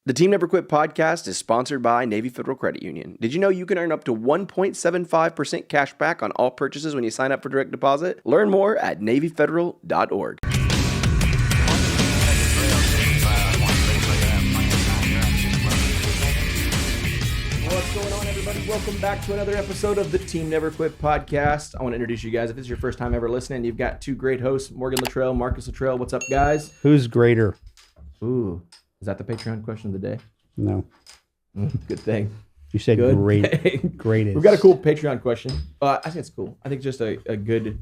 The Team Never Quit podcast is sponsored by Navy Federal Credit Union. Did you know you can earn up to 1.75% cash back on all purchases when you sign up for direct deposit? Learn more at NavyFederal.org. What's going on, everybody? Welcome back to another episode of the Team Never Quit podcast. I want to introduce you guys. If this is your first time ever listening, you've got two great hosts, Morgan Luttrell, Marcus Luttrell. What's up, guys? Who's greater? Ooh, is that the Patreon question of the day? No. Good thing. You said Good great. thing. Greatest. We've got a cool Patreon question. I think it's cool. I think just a good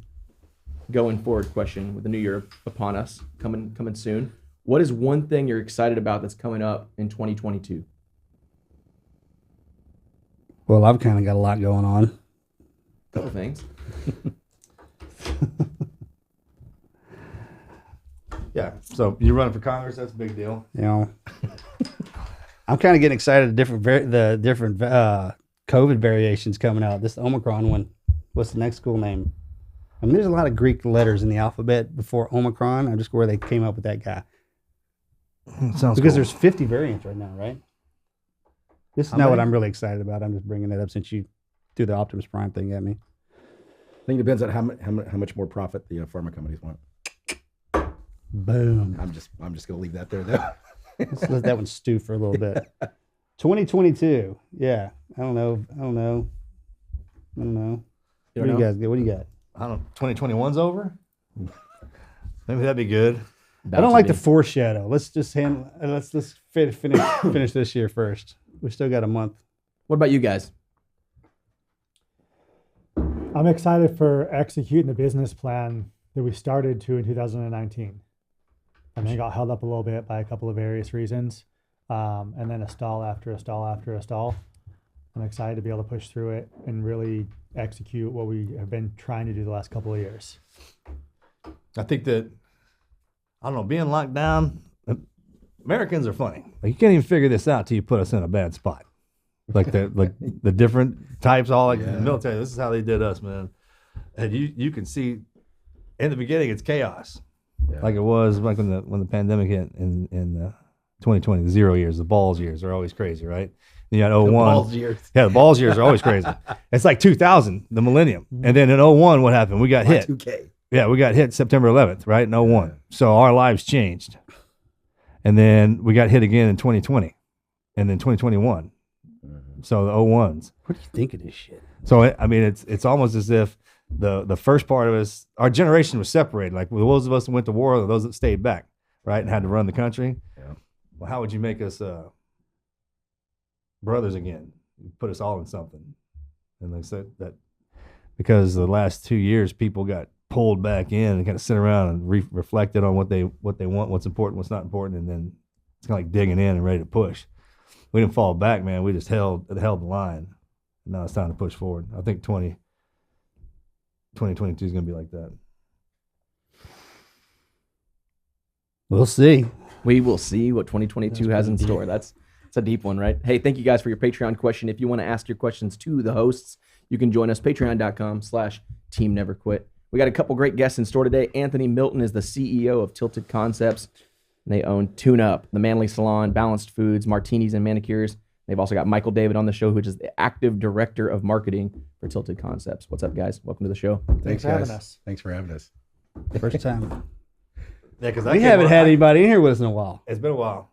going forward question with the new year upon us, coming soon. What is one thing you're excited about that's coming up in 2022? Well, I've kind of got a lot going on. A couple things. Yeah, so you're running for Congress. That's a big deal. You know, I'm kind of getting excited. The different COVID variations coming out. This Omicron one. What's the next cool name? I mean, there's a lot of Greek letters in the alphabet before Omicron. I'm just where they came up with that guy. Sounds Because cool. there's 50 variants right now, right? This is not what I'm really excited about. I'm just bringing it up since you threw the Optimus Prime thing at me. I think it depends on how much more profit the pharma companies want. Boom. I'm just gonna leave that there though. Let's let that one stew for a little bit. 2022. Yeah. I don't know. What do you guys get? What do you got? I don't. 2021's over. Maybe that'd be good. I don't like to foreshadow. Let's just finish this year first. We still got a month. What about you guys? I'm excited for executing the business plan that we started in 2019. And then got held up a little bit by a couple of various reasons. And then a stall after a stall after a stall. I'm excited to be able to push through it and really execute what we have been trying to do the last couple of years. I think that, I don't know, being locked down, Americans are funny. Like, you can't even figure this out till you put us in a bad spot. Like the different types, all like the military. This is how they did us, man. And you can see in the beginning it's chaos. Yeah. Like it was like when the pandemic hit in 2020, the 0 years, the balls years are always crazy, right? And you had 01. The balls years. Yeah, the balls years are always crazy. It's like 2000, the millennium. And then in 01, what happened? We got hit. 2K. Yeah, we got hit September 11th, right? In 01. So our lives changed. And then we got hit again in 2020 and then 2021. So the 01s. What do you think of this shit? So, I mean, it's almost as if the first part of us, our generation was separated. Like those of us that went to war, or those that stayed back, right, and had to run the country. Yeah. Well, how would you make us brothers again? You put us all in something. And they said that because the last 2 years, people got pulled back in and kind of sit around and reflected on what they want, what's important, what's not important, and then it's kind of like digging in and ready to push. We didn't fall back, man. We just held the line. And now it's time to push forward. I think 2022 is going to be like that. We'll see. We will see what 2022 has in store. That's a deep one, right? Hey, thank you guys for your Patreon question. If you want to ask your questions to the hosts, you can join us, patreon.com/teamneverquit. We got a couple great guests in store today. Anthony Milton is the CEO of Tilted Concepts. And they own Tune Up, the Manly Salon, Balanced Foods, Martinis and Manicures. They've also got Michael David on the show, which is the active director of marketing for Tilted Concepts. What's up, guys? Welcome to the show. Thanks for having us. Thanks for having us. First time. Yeah, because we haven't had anybody in here with us in a while. It's been a while,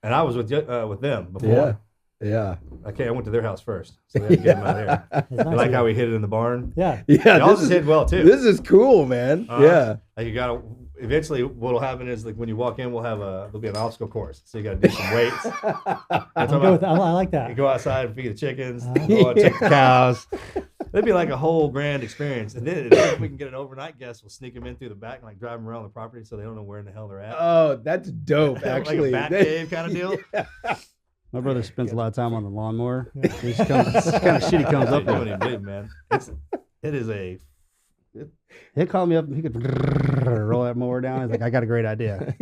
and I was with them before. Yeah. Okay, I went to their house first, so they had to get them out here. You like how we hid it in the barn? Yeah. Y'all just hid well too. This is cool, man. Yeah. Like you gotta. Eventually, what'll happen is like when you walk in, there'll be an obstacle course, so you gotta do some weights. I like that. You go outside and feed the chickens, go out and check the cows. It'd be like a whole grand experience. And then if we can get an overnight guest, we'll sneak them in through the back and like drive them around the property so they don't know where in the hell they're at. Oh, that's dope, actually. Like a bat cave kind of deal. Yeah. My brother spends a lot of time on the lawnmower. It's kind of shit he comes up with. with. Man. It is a... He'd call me up and he could roll that mower down. He's like, I got a great idea.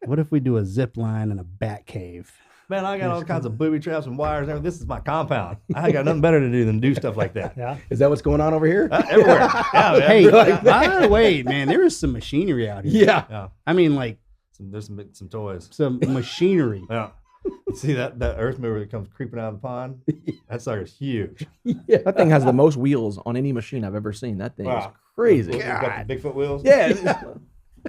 What if we do a zip line in a bat cave? Man, I got all kinds of booby traps and wires and everything. This is my compound. I got nothing better to do than do stuff like that. Yeah. Is that what's going on over here? Everywhere. Yeah, man. Hey, by the way, man, there is some machinery out here. Yeah. I mean, like, There's some toys. Some machinery. Yeah. You see that earth mover that comes creeping out of the pond? That sucker's huge. That thing has the most wheels on any machine I've ever seen. That thing is crazy. It's got the Bigfoot wheels? Yeah. I don't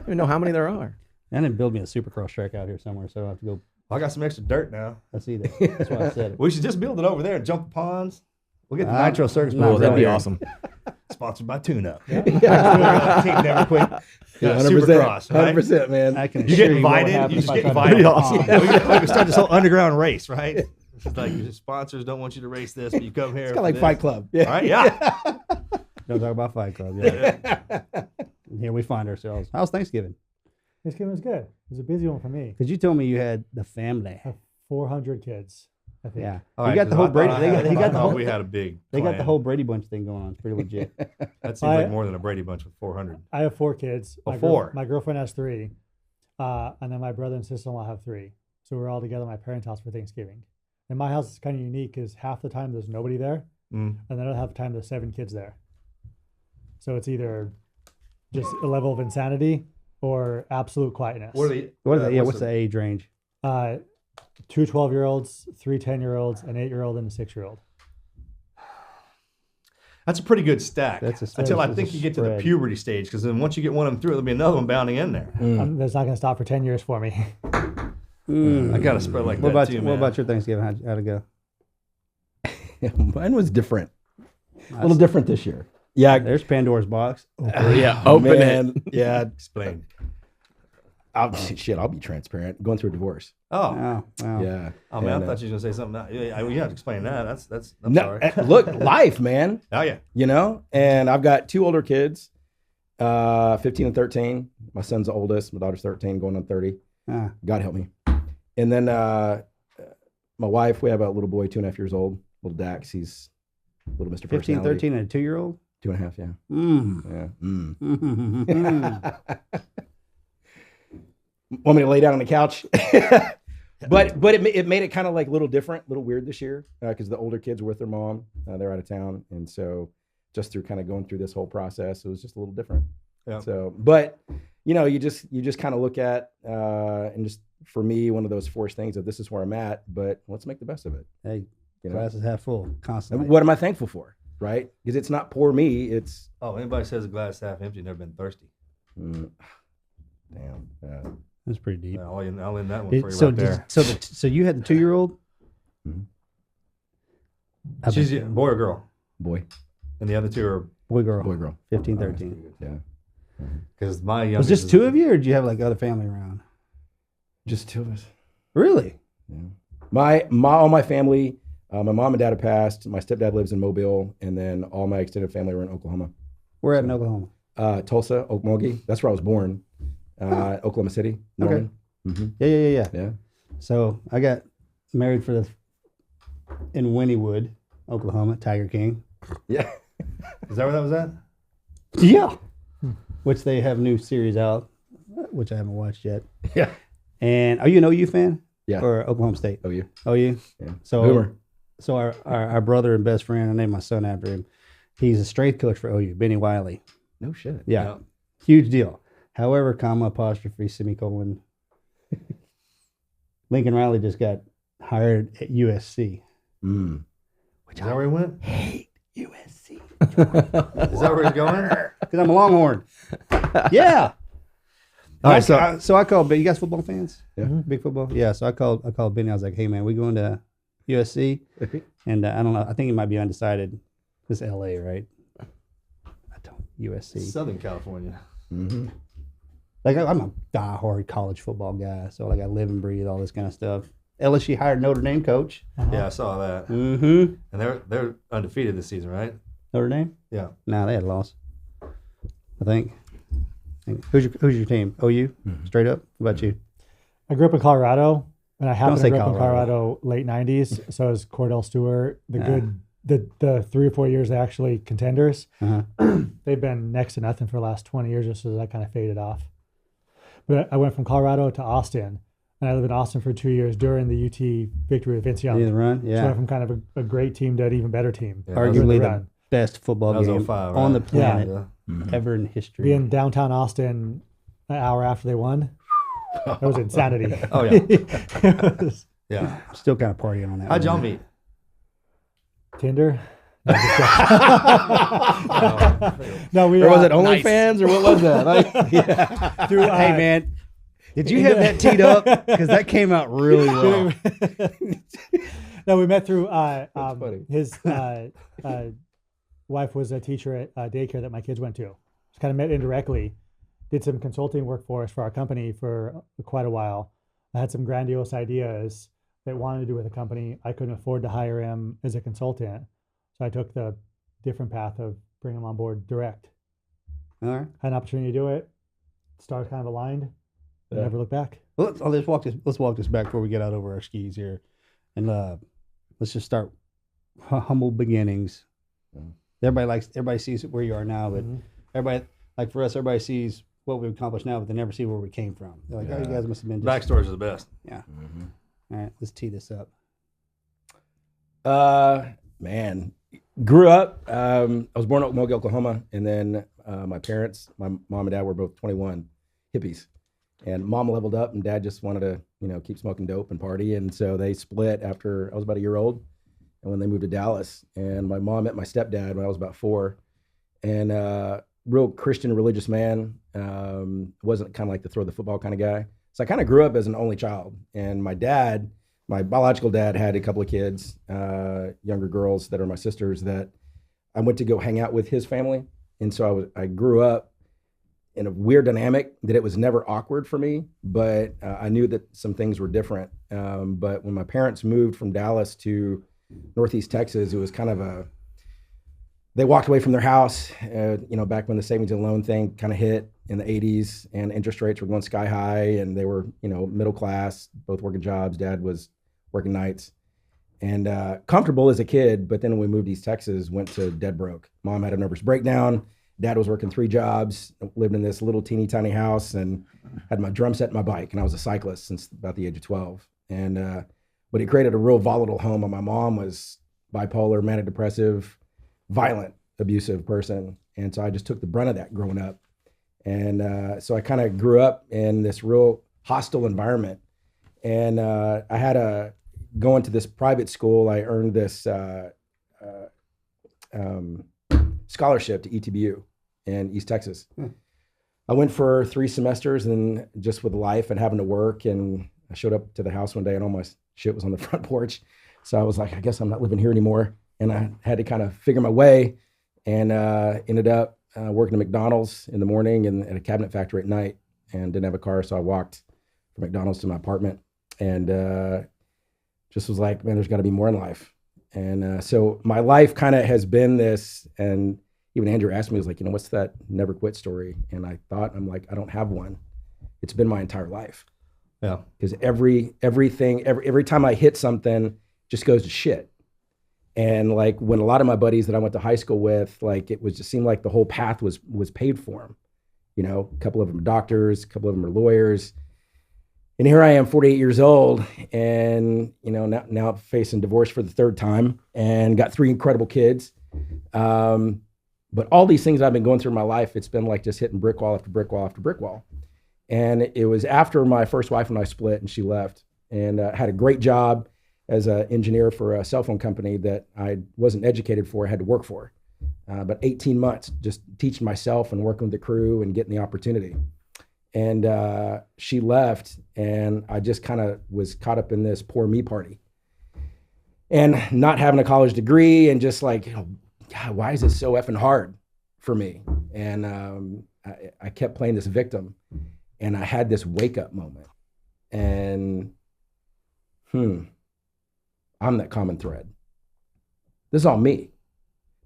even know how many there are. I didn't build me a supercross track out here somewhere, so I have to go. I got some extra dirt now. I see that. That's why I said it. We should just build it over there and jump the ponds. We'll get the Nitro Circus. Oh, that'd be here. awesome. Sponsored by Tune-Up. Team Never Quit. 100%. Right? 100%, man. I can You assure get you what would invited. happen You if just I get tried to invited. build a pond. We can start this whole underground race, right? It's just like your sponsors don't want you to race this, but you come here. It's kind of like Fight Club. All right, yeah. Don't talk about Fight Club. Yeah. Here we find ourselves. How's Thanksgiving? Thanksgiving was good. It was a busy one for me. Because you told me you had the family. 400 kids, I think. Yeah. All You right, got the 'cause whole I thought Brady. I They had- got, he I got the thought whole. we had a big. They got the plan. whole Brady Bunch thing going on. It's pretty legit. That seems I- like more than a Brady Bunch with 400. I have 4 kids. Oh, My 4. My girlfriend has 3. And then my brother and sister-in-law have 3. So we're all together at my parents' house for Thanksgiving. And my house is kind of unique because half the time there's nobody there. Mm. And then half the time there's 7 kids there. So it's either just a level of insanity or absolute quietness. What are the? What is that? Yeah. What's the age range? 2 12-year-olds, 3 10-year-olds, an 8-year-old, and a 6-year-old. That's a pretty good stack. That's a- until I that's a think you get to the spread. puberty stage, because then once you get one of them through, there'll be another one bounding in there. That's not going to stop for 10 years for me. I got to spread like What that about too, what man. about your Thanksgiving? How'd it go? Mine was different. A little different this year. Yeah. There's Pandora's box. Yeah, open it. Yeah. Explain. I'll be transparent. Going through a divorce. Oh, Oh, wow. Yeah. oh man, And, I thought you were gonna say something. You have to explain that. That's. I'm no, sorry. look, life, man. Oh yeah. You know, and I've got 2 older kids, 15 and 13. My son's the oldest. My daughter's 13, going on 30. Ah, God help me. And then my wife, we have a little boy, 2.5 years old, little Dax. He's little Mr. 15, Personality. 13, and a 2-year-old? 2.5, yeah. Mm. Yeah. Mm. Want me to lay down on the couch? but it made it kind of like a little different, a little weird this year because the older kids were with their mom. They're out of town. And so just through kind of going through this whole process, it was just a little different. Yeah. So, but you know, you just kind of look at and just for me, one of those forced things of this is where I'm at, but let's make the best of it. Hey, You know, glass is half full constantly. what am I thankful for? Right? Because it's not poor me. It's Oh, anybody says a glass half empty, never been thirsty. damn. That's pretty deep. Yeah, I'll end that one for you So, right there. so you had the 2-year-old? Mhm. She's a boy or girl, Boy, and the other 2 are Boy, girl. boy, girl. 15, 13. Yeah. because my Was youngest. just is- 2 of you, or did you have like other family around? Just 2 of us. Really? Yeah. All my family, my mom and dad have passed. My stepdad lives in Mobile, and then all my extended family were in Oklahoma. We're at in Oklahoma. Tulsa, Okmulgee. That's where I was born. Oklahoma City, Norman. Mm-hmm. Yeah. Yeah. So I got married in Wynnewood, Oklahoma, Tiger King. Yeah. Is that where that was at? Yeah. Which they have a new series out, which I haven't watched yet. Yeah. And are you an OU fan? Yeah. Or Oklahoma State? OU. OU? Yeah. So, Boomer. so our brother and best friend, I named my son after him. He's a strength coach for OU, Benny Wiley. No shit. Yeah. Huge deal. However, comma, apostrophe, semicolon. Lincoln Riley just got hired at USC. Mm. Is that where he went? Hate USC. Is that where he's going? Because I'm a Longhorn. Yeah. All right, So I called. You guys football fans? Yeah. Big football. Yeah. So I called Benny. I was like, "Hey man, we going to USC?" And I don't know. I think he might be undecided. This LA, right? I don't USC. Southern California. Mm-hmm. Like I'm a diehard college football guy. So like I live and breathe all this kind of stuff. LSU hired Notre Dame coach. Yeah, I saw that. Mm-hmm. And they're undefeated this season, right? Notre Dame? Yeah. Nah, they had a loss. I think. Who's your team? OU? Straight up? What about you? I grew up in Colorado, and I happened say to grow up in Colorado. Colorado late 90s. So is Cordell Stewart, Yeah. the 3 or 4 years they actually contenders. Uh-huh. They've been next to nothing for the last 20 years, just so that kind of faded off. But I went from Colorado to Austin, and I lived in Austin for 2 years during the UT victory with Vince Young. You the run? So I Yeah. went from kind of a great team to an even better team. Yeah, Arguably during the run. best football That was game 05, on the right? planet Yeah. ever in history. Being downtown Austin an hour after they won, That was insanity. Oh, yeah. It was Yeah. Still kind of partying on that. How'd one. y'all meet? Tinder. No, no, we Or was it Nice. OnlyFans or what was that? Like, through, Hey man, did you have that teed up? Because that came out really well. No, we met through funny. his wife was a teacher at daycare that my kids went to. Just kind of met indirectly. Did some consulting work for us for our company for quite a while. I had some grandiose ideas that wanted to do with the company. I couldn't afford to hire him as a consultant, so I took the different path of bringing him on board direct. All right. Had an opportunity to do it. Stars kind of aligned. Yeah. Never look back. Well, let's walk this back before we get out over our skis here, and let's just start humble beginnings. Everybody sees where you are now, but everybody, like for us, everybody sees what we've accomplished now, but they never see where we came from. They're like, oh, you guys must have been just, Backstories are the best. yeah. All right, let's tee this up. Man, grew up. I was born in Okmulgee, Oklahoma, and then my parents, my mom and dad, were both 21 hippies, and mom leveled up, and dad just wanted to, keep smoking dope and party, and so they split after I was about a year old, and when they moved to Dallas, and my mom met my stepdad when I was about 4, and real Christian religious man, wasn't kind of like the throw the football kind of guy. So I kind of grew up as an only child, and my dad, my biological dad, had a couple of kids, younger girls that are my sisters, that I went to go hang out with his family. And so I grew up in a weird dynamic that it was never awkward for me, but I knew that some things were different. But when my parents moved from Dallas to Northeast Texas, it was kind of they walked away from their house, back when the savings and loan thing kind of hit in the 80s, and interest rates were going sky high, and they were, middle class, both working jobs. Dad was working nights, and comfortable as a kid. But then when we moved to East Texas, went to dead broke. Mom had a nervous breakdown. Dad was working 3 jobs, lived in this little teeny tiny house, and had my drum set and my bike. And I was a cyclist since about the age of 12. And but it created a real volatile home. And my mom was bipolar, manic depressive, violent, abusive person. And so I just took the brunt of that growing up. And so I kind of grew up in this real hostile environment. And I had going to this private school. I earned this scholarship to ETBU in East Texas. I went for 3 semesters, and just with life and having to work, and I showed up to the house one day and all my shit was on the front porch. So I was like, I guess I'm not living here anymore. And I had to kind of figure my way, and ended up working at McDonald's in the morning and at a cabinet factory at night, and didn't have a car. So I walked from McDonald's to my apartment, and just was like, man, there's got to be more in life. And so my life kind of has been this, and even Andrew asked me, he was like, what's that never quit story? And I thought, I'm like, I don't have one. It's been my entire life. Yeah. Because every time I hit something, just goes to shit. And like when a lot of my buddies that I went to high school with, like it just seemed like the whole path was paid for them. A couple of them are doctors, a couple of them are lawyers. And here I am, 48 years old, and now facing divorce for the 3rd time, and got 3 incredible kids. But all these things I've been going through in my life, it's been like just hitting brick wall after brick wall after brick wall. And it was after my first wife and I split, and she left, and had a great job as an engineer for a cell phone company that I wasn't educated for, I had to work for. But 18 months just teaching myself and working with the crew and getting the opportunity. And she left, and I just kind of was caught up in this poor me party, and not having a college degree, and just like, God, why is it so effing hard for me? And I kept playing this victim, and I had this wake up moment, and I'm that common thread. This is all me.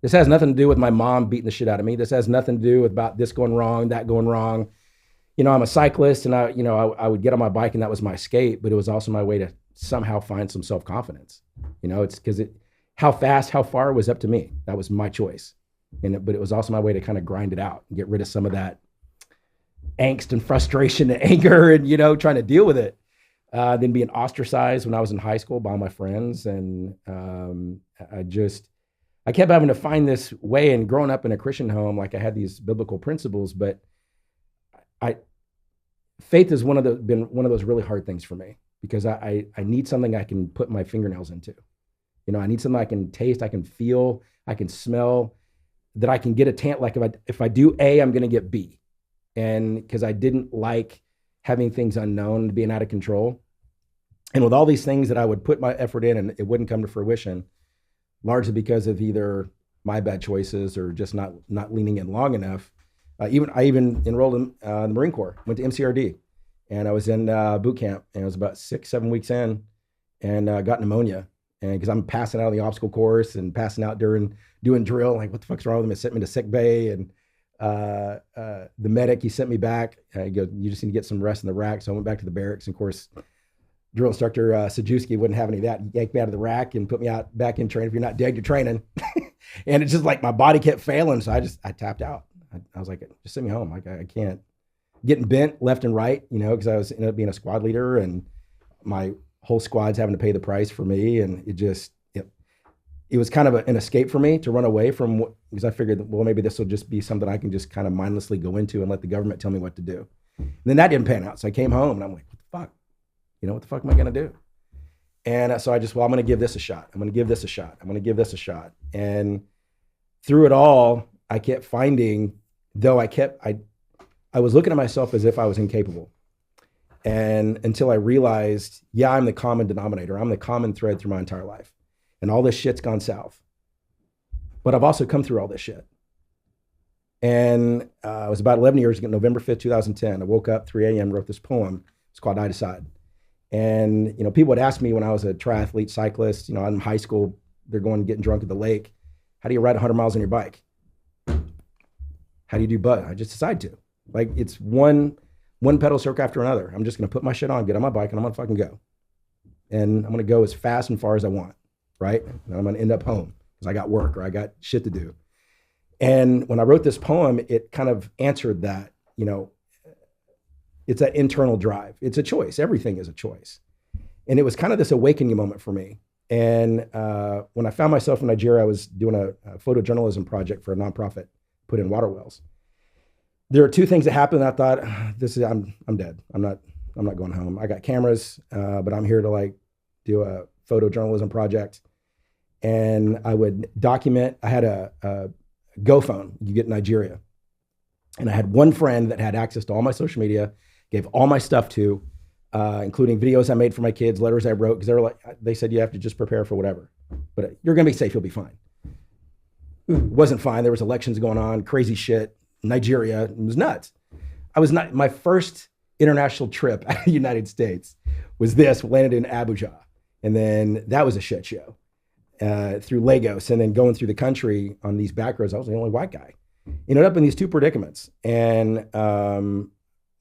This has nothing to do with my mom beating the shit out of me. This has nothing to do with about this going wrong, that going wrong. I'm a cyclist, and I would get on my bike, and that was my escape, but it was also my way to somehow find some self-confidence. It's because how fast, how far was up to me. That was my choice. But it was also my way to kind of grind it out and get rid of some of that angst and frustration and anger, and, trying to deal with it. Then being ostracized when I was in high school by all my friends. And I kept having to find this way, and growing up in a Christian home, like I had these biblical principles, but faith has been one of those really hard things for me, because I need something I can put my fingernails into. You know, I need something I can taste, I can feel, I can smell, that I can get like if I do A, I'm going to get B. And because I didn't like having things unknown, being out of control. And with all these things that I would put my effort in and it wouldn't come to fruition, largely because of either my bad choices or just not leaning in long enough. I even enrolled in the Marine Corps, went to MCRD, and I was in boot camp, and it was about 6-7 weeks in, and got pneumonia. And because I'm passing out on the obstacle course and passing out during doing drill, like what the fuck's wrong with me? They sent me to sick bay, and the medic, he sent me back. He goes, you just need to get some rest in the rack. So I went back to the barracks, and of course, drill instructor Sajewski wouldn't have any of that. He yanked me out of the rack and put me out back in training. If you're not dead, you're training. And it's just like my body kept failing, so I tapped out. I was like, just send me home. Like I can't. Getting bent left and right, you know, because ended up being a squad leader, and my whole squad's having to pay the price for me, and it was kind of an escape for me to run away from, because I figured, well, maybe this will just be something I can just kind of mindlessly go into and let the government tell me what to do. And then that didn't pan out, so I came home and I'm like, what the fuck? You know, what the fuck am I gonna do? And so I'm going to give this a shot. I'm going to give this a shot. I'm going to give this a shot. And through it all, I kept finding, though I was looking at myself as if I was incapable. And until I realized, yeah, I'm the common denominator. I'm the common thread through my entire life. And all this shit's gone south. But I've also come through all this shit. And it was about 11 years ago, November 5th, 2010. I woke up 3 a.m., wrote this poem. It's called I Decide. And, you know, people would ask me when I was a triathlete cyclist, you know, in high school, they're going getting drunk at the lake. How do you ride 100 miles on your bike? How do you do butt? I just decide to. Like, it's one pedal circle after another. I'm just going to put my shit on, get on my bike, and I'm going to fucking go. And I'm going to go as fast and far as I want, right? And I'm going to end up home because I got work or I got shit to do. And when I wrote this poem, it kind of answered that, you know, it's that internal drive. It's a choice. Everything is a choice. And it was kind of this awakening moment for me. And when I found myself in Nigeria, I was doing a photojournalism project for a nonprofit, put in water wells. There are two things that happened. I thought, I'm dead. I'm not going home. I got cameras, but I'm here to like do a photojournalism project. And I would document. I had a Go phone you get in Nigeria. And I had one friend that had access to all my social media, gave all my stuff to, including videos I made for my kids, letters I wrote, because they said you have to just prepare for whatever. But you're going to be safe. You'll be fine. It wasn't fine. There was elections going on, crazy shit. Nigeria, it was nuts. My first international trip out of the United States was landed in Abuja. And then that was a shit show through Lagos. And then going through the country on these back roads, I was the only white guy. Ended up in these two predicaments. And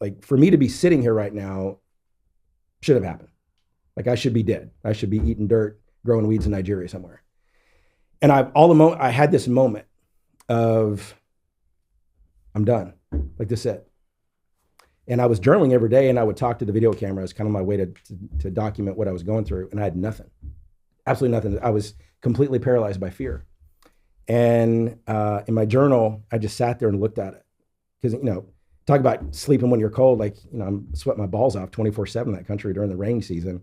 like for me to be sitting here right now should have happened. Like I should be dead. I should be eating dirt, growing weeds in Nigeria somewhere. And I had this moment of, I'm done. Like this is it. And I was journaling every day, and I would talk to the video camera as kind of my way to document what I was going through. And I had nothing, absolutely nothing. I was completely paralyzed by fear. And in my journal, I just sat there and looked at it. Because, you know, talk about sleeping when you're cold. Like, you know, I'm sweating my balls off 24/7 in that country during the rainy season,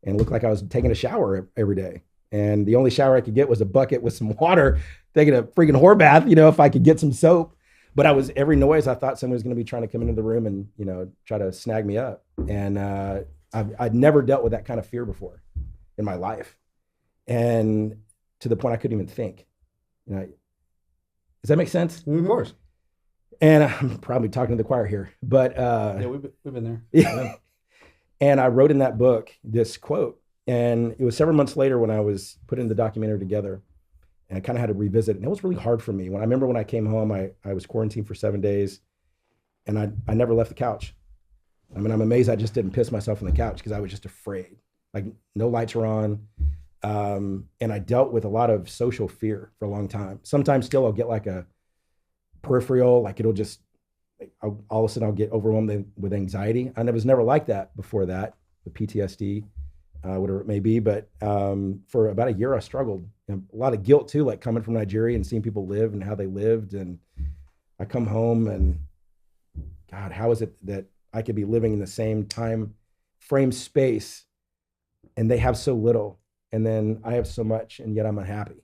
and it looked like I was taking a shower every day. And the only shower I could get was a bucket with some water, taking a freaking whore bath, you know, if I could get some soap. But every noise, I thought someone was going to be trying to come into the room and, you know, try to snag me up. And I'd never dealt with that kind of fear before in my life. And to the point I couldn't even think. You know, does that make sense? Of course. And I'm probably talking to the choir here, but yeah, we've been there. Yeah. And I wrote in that book this quote, and it was several months later when I was putting the documentary together, and I kind of had to revisit it. And it was really hard for me. I remember when I came home, I was quarantined for 7 days, and I never left the couch. I mean, I'm amazed I just didn't piss myself on the couch because I was just afraid. Like no lights were on. And I dealt with a lot of social fear for a long time. Sometimes still I'll get like a peripheral, like it'll just, all of a sudden I'll get overwhelmed with anxiety. And it was never like that before that, with PTSD, whatever it may be. But for about a year I struggled. And a lot of guilt too, like coming from Nigeria and seeing people live and how they lived. And I come home and God, how is it that I could be living in the same time frame space and they have so little. And then I have so much and yet I'm unhappy.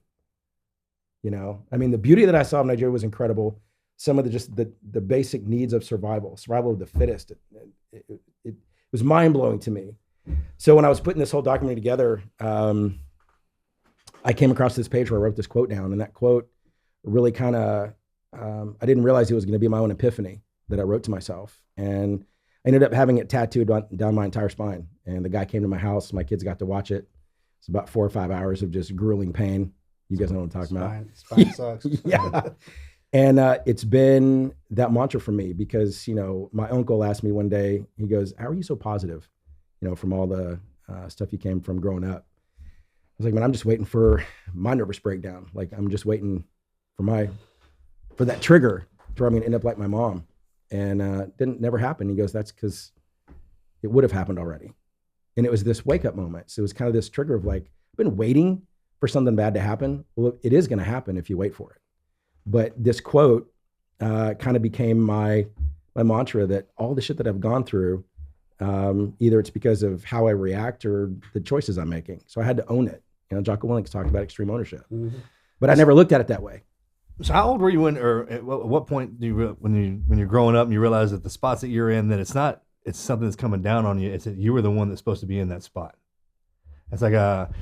You know, I mean, the beauty that I saw in Nigeria was incredible. Some of the basic needs of survival of the fittest. It was mind blowing to me. So when I was putting this whole documentary together, I came across this page where I wrote this quote down, and that quote really kind of, I didn't realize it was going to be my own epiphany that I wrote to myself. And I ended up having it tattooed down my entire spine. And the guy came to my house. My kids got to watch it. It's about 4 or 5 hours of just grueling pain. You guys know what I'm talking about. Spine sucks. Yeah. And it's been that mantra for me because, you know, my uncle asked me one day, he goes, how are you so positive, you know, from all the stuff you came from growing up? I was like, man, I'm just waiting for my nervous breakdown. Like, I'm just waiting for that trigger to where I'm going to end up like my mom. And didn't never happen. He goes, that's because it would have happened already. And it was this wake up moment. So it was kind of this trigger of like, I've been waiting for something bad to happen. Well, it is going to happen if you wait for it. But this quote kind of became my mantra that all the shit that I've gone through, either it's because of how I react or the choices I'm making. So I had to own it. You know, Jocko Willink's talked about extreme ownership, but I never looked at it that way. So how old were you when, or at what point do you, when you're growing up and you realize that the spots that you're in, that it's something that's coming down on you. It's that you were the one that's supposed to be in that spot. It's like a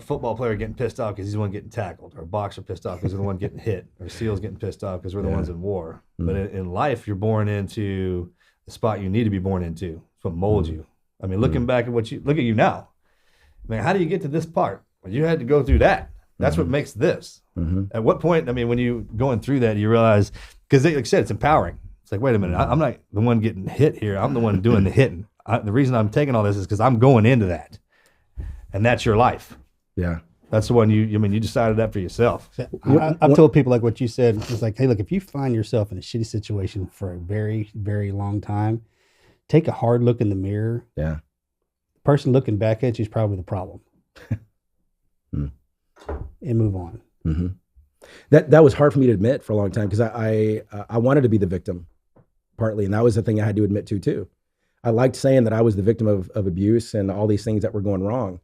football player getting pissed off because he's the one getting tackled, or a boxer pissed off because they're the one getting hit, or SEALs getting pissed off because we're the ones in war. But in life, you're born into the spot you need to be born into. It's what molds you. I mean, looking back at look at you now. I mean, how do you get to this part? Well, you had to go through that. That's what makes this. At what point, I mean, when you going through that, you realize, because like I said, it's empowering. It's like, wait a minute, I'm not the one getting hit here. I'm the one doing the hitting. The reason I'm taking all this is because I'm going into that. And that's your life. Yeah. That's the one you decided that for yourself. I've told people like what you said. It's like, hey, look, if you find yourself in a shitty situation for a very, very long time, take a hard look in the mirror. Yeah. The person looking back at you is probably the problem. And move on. That was hard for me to admit for a long time because I wanted to be the victim partly. And that was the thing I had to admit to too. I liked saying that I was the victim of abuse and all these things that were going wrong,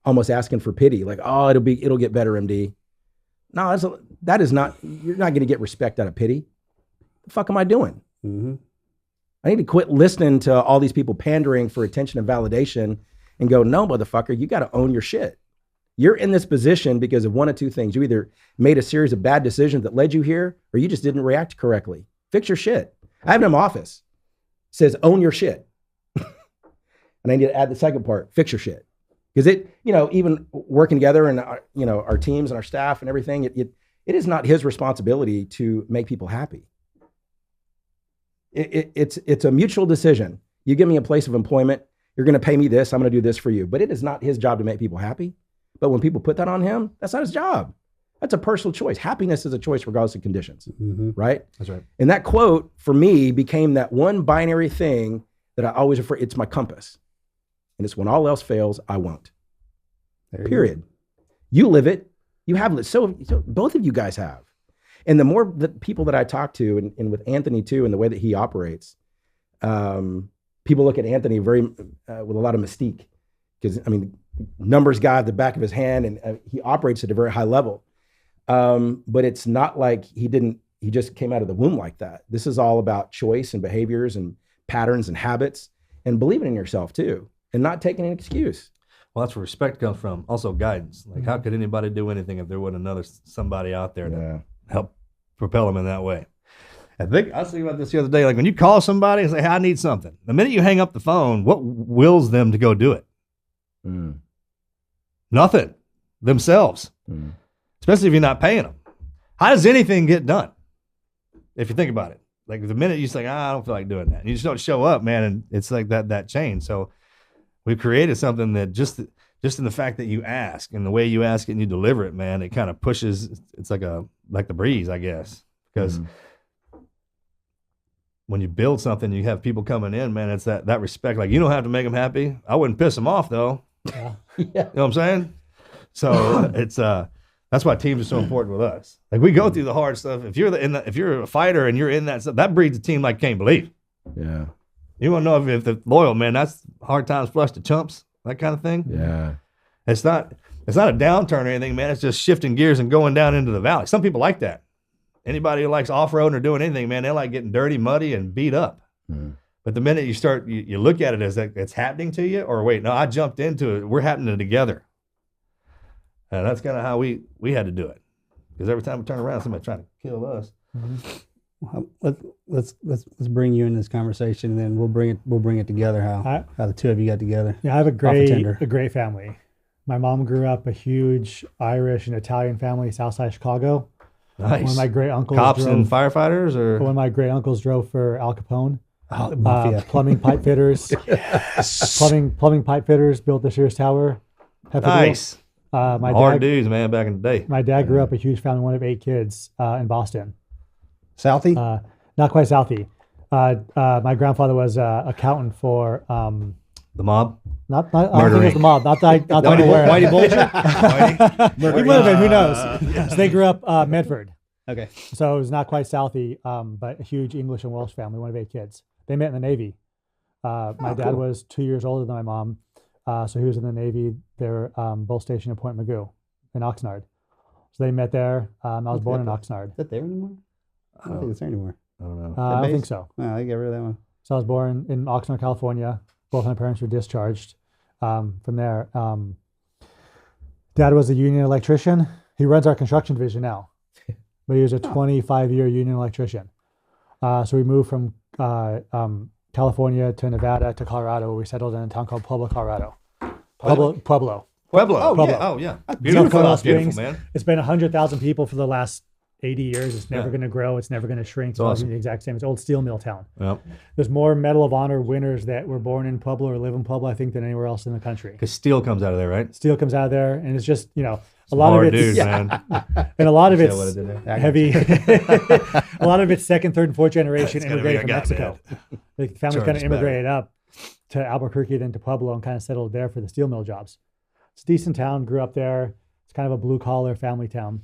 almost asking for pity. Like, oh, it'll get better, MD. No, that is not, you're not going to get respect out of pity. The fuck am I doing? I need to quit listening to all these people pandering for attention and validation and go, no, motherfucker, you got to own your shit. You're in this position because of one of two things. You either made a series of bad decisions that led you here, or you just didn't react correctly. Fix your shit. I have it in my office. It says, own your shit. And I need to add the second part, fix your shit. Because even working together and, our teams and our staff and everything, it is not his responsibility to make people happy. It's a mutual decision. You give me a place of employment, you're going to pay me this, I'm going to do this for you. But it is not his job to make people happy. But when people put that on him, that's not his job. That's a personal choice. Happiness is a choice regardless of conditions, right? That's right. And that quote for me became that one binary thing that I always refer, it's my compass. And it's when all else fails, I won't. Period. You live it, you have it. So both of you guys have. And the more the people that I talk to, and with Anthony too, and the way that he operates, people look at Anthony very with a lot of mystique. Because, numbers guy at the back of his hand, and he operates at a very high level. But it's not like he just came out of the womb like that. This is all about choice and behaviors and patterns and habits, and believing in yourself too, and not taking an excuse. Well, that's where respect comes from. Also guidance. Like, how could anybody do anything if there wasn't somebody out there to help propel them in that way? I was thinking about this the other day. Like, when you call somebody and say, hey, I need something, the minute you hang up the phone, what wills them to go do it? Nothing. Themselves. Especially if you're not paying them. How does anything get done? If you think about it. Like, the minute you say, I don't feel like doing that, and you just don't show up, man, and it's like that chain. So we've created something that just in the fact that you ask, and the way you ask it and you deliver it, man, it kind of pushes. It's like the breeze, I guess. Because when you build something, you have people coming in, man, it's that respect. Like, you don't have to make them happy. I wouldn't piss them off, though. Yeah. You know what I'm saying? So it's that's why teams are so important with us. Like, we go through the hard stuff. If you're a fighter and you're in that stuff, that breeds a team like can't believe. Yeah. You want to know if the loyal, man, that's hard times flush the chumps, that kind of thing. Yeah. It's not a downturn or anything, man. It's just shifting gears and going down into the valley. Some people like that. Anybody who likes off-roading or doing anything, man, they like getting dirty, muddy, and beat up. But the minute you start, you look at it as that it's happening to you, or wait, no, I jumped into it. We're happening together. And that's kind of how we had to do it. Because every time we turn around, somebody trying to kill us. Well, let's bring you in this conversation, and then we'll bring it together. How the two of you got together? Yeah, I have a great family. My mom grew up a huge Irish and Italian family, Southside Chicago. Nice. One of my great uncles Cops and firefighters, or one of my great uncles drove for Al Capone. Oh, mafia. Plumbing pipe fitters. yes. Plumbing pipe fitters built the Sears Tower. Nice. My hard dudes, man, back in the day. My dad grew up a huge family, one of 8 kids in Boston. Southie? Not quite Southie. My grandfather was accountant for the mob. I don't think it was the mob. Not that I'm aware of. Whitey Bulger. He might have been. Who knows? So they grew up Medford. Okay. So it was not quite Southie, but a huge English and Welsh family, one of 8 kids. They met in the Navy. My dad was 2 years older than my mom, so he was in the Navy. They were both stationed at Point Magoo in Oxnard. So they met there. I was born in Oxnard. Is that there anymore? I don't think it's there anymore. I don't know. I don't think so. No, I got rid of that one. So I was born in Oxnard, California. Both my parents were discharged from there. Dad was a union electrician. He runs our construction division now, but he was a 25-year union electrician. So we moved from California to Nevada to Colorado, where we settled in a town called Pueblo, Colorado. Pueblo. Pueblo. Pueblo. Yeah. Beautiful, Beautiful, man. It's been 100,000 people for the last 80 years. It's never going to grow. It's never going to shrink. It's awesome. the exact same. It's old steel mill town. Yep. There's more Medal of Honor winners that were born in Pueblo or live in Pueblo, I think, than anywhere else in the country. Because steel comes out of there, right? Steel comes out of there, and it's just, a Some lot of hard it's dudes, man. and a lot of See it's what I did there? heavy. A lot of it's second, third, and fourth generation That's gotta be immigrated a from guy, Mexico. The family Sure, kind it's of immigrated up to Albuquerque, then to Pueblo, and kind of settled there for the steel mill jobs. It's a decent town. Grew up there. It's kind of a blue collar family town.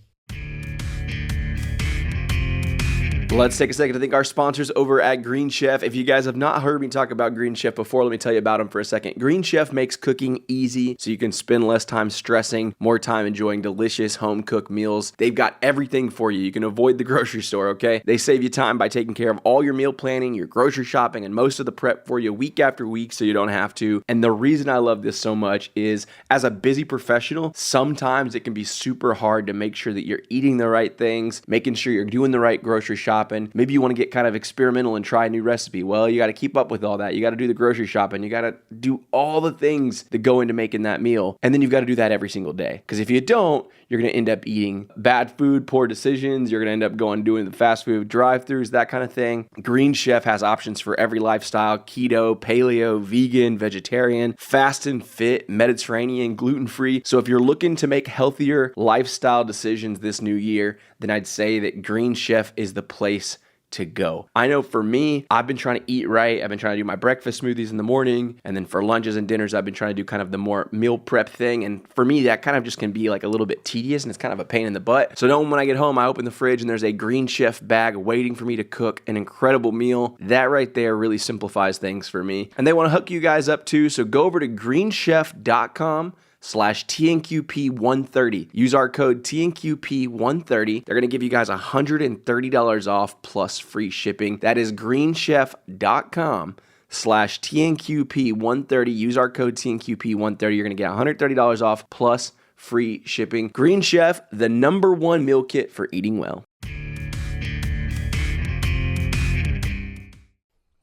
Let's take a second to thank our sponsors over at Green Chef. If you guys have not heard me talk about Green Chef before, let me tell you about them for a second. Green Chef makes cooking easy so you can spend less time stressing, more time enjoying delicious home-cooked meals. They've got everything for you. You can avoid the grocery store, okay? They save you time by taking care of all your meal planning, your grocery shopping, and most of the prep for you week after week so you don't have to. And the reason I love this so much is, as a busy professional, sometimes it can be super hard to make sure that you're eating the right things, making sure you're doing the right grocery shopping. Maybe you want to get kind of experimental and try a new recipe. Well, you got to keep up with all that. You got to do the grocery shopping. You got to do all the things that go into making that meal. And then you've got to do that every single day. Because if you don't, you're going to end up eating bad food, poor decisions. You're going to end up doing the fast food drive-thrus, that kind of thing. Green Chef has options for every lifestyle: keto, paleo, vegan, vegetarian, fast and fit, Mediterranean, gluten-free. So if you're looking to make healthier lifestyle decisions this new year, then I'd say that Green Chef is the place to go. I know for me, I've been trying to eat right. I've been trying to do my breakfast smoothies in the morning. And then for lunches and dinners, I've been trying to do kind of the more meal prep thing. And for me, that kind of just can be like a little bit tedious and it's kind of a pain in the butt. So then when I get home, I open the fridge and there's a Green Chef bag waiting for me to cook an incredible meal. That right there really simplifies things for me. And they want to hook you guys up too. So go over to greenchef.com/TNQP130. Use our code TNQP130. They're going to give you guys $130 off plus free shipping. That is greenchef.com/TNQP130. Use our code TNQP130. You're going to get $130 off plus free shipping. Green Chef, the #1 meal kit for eating well.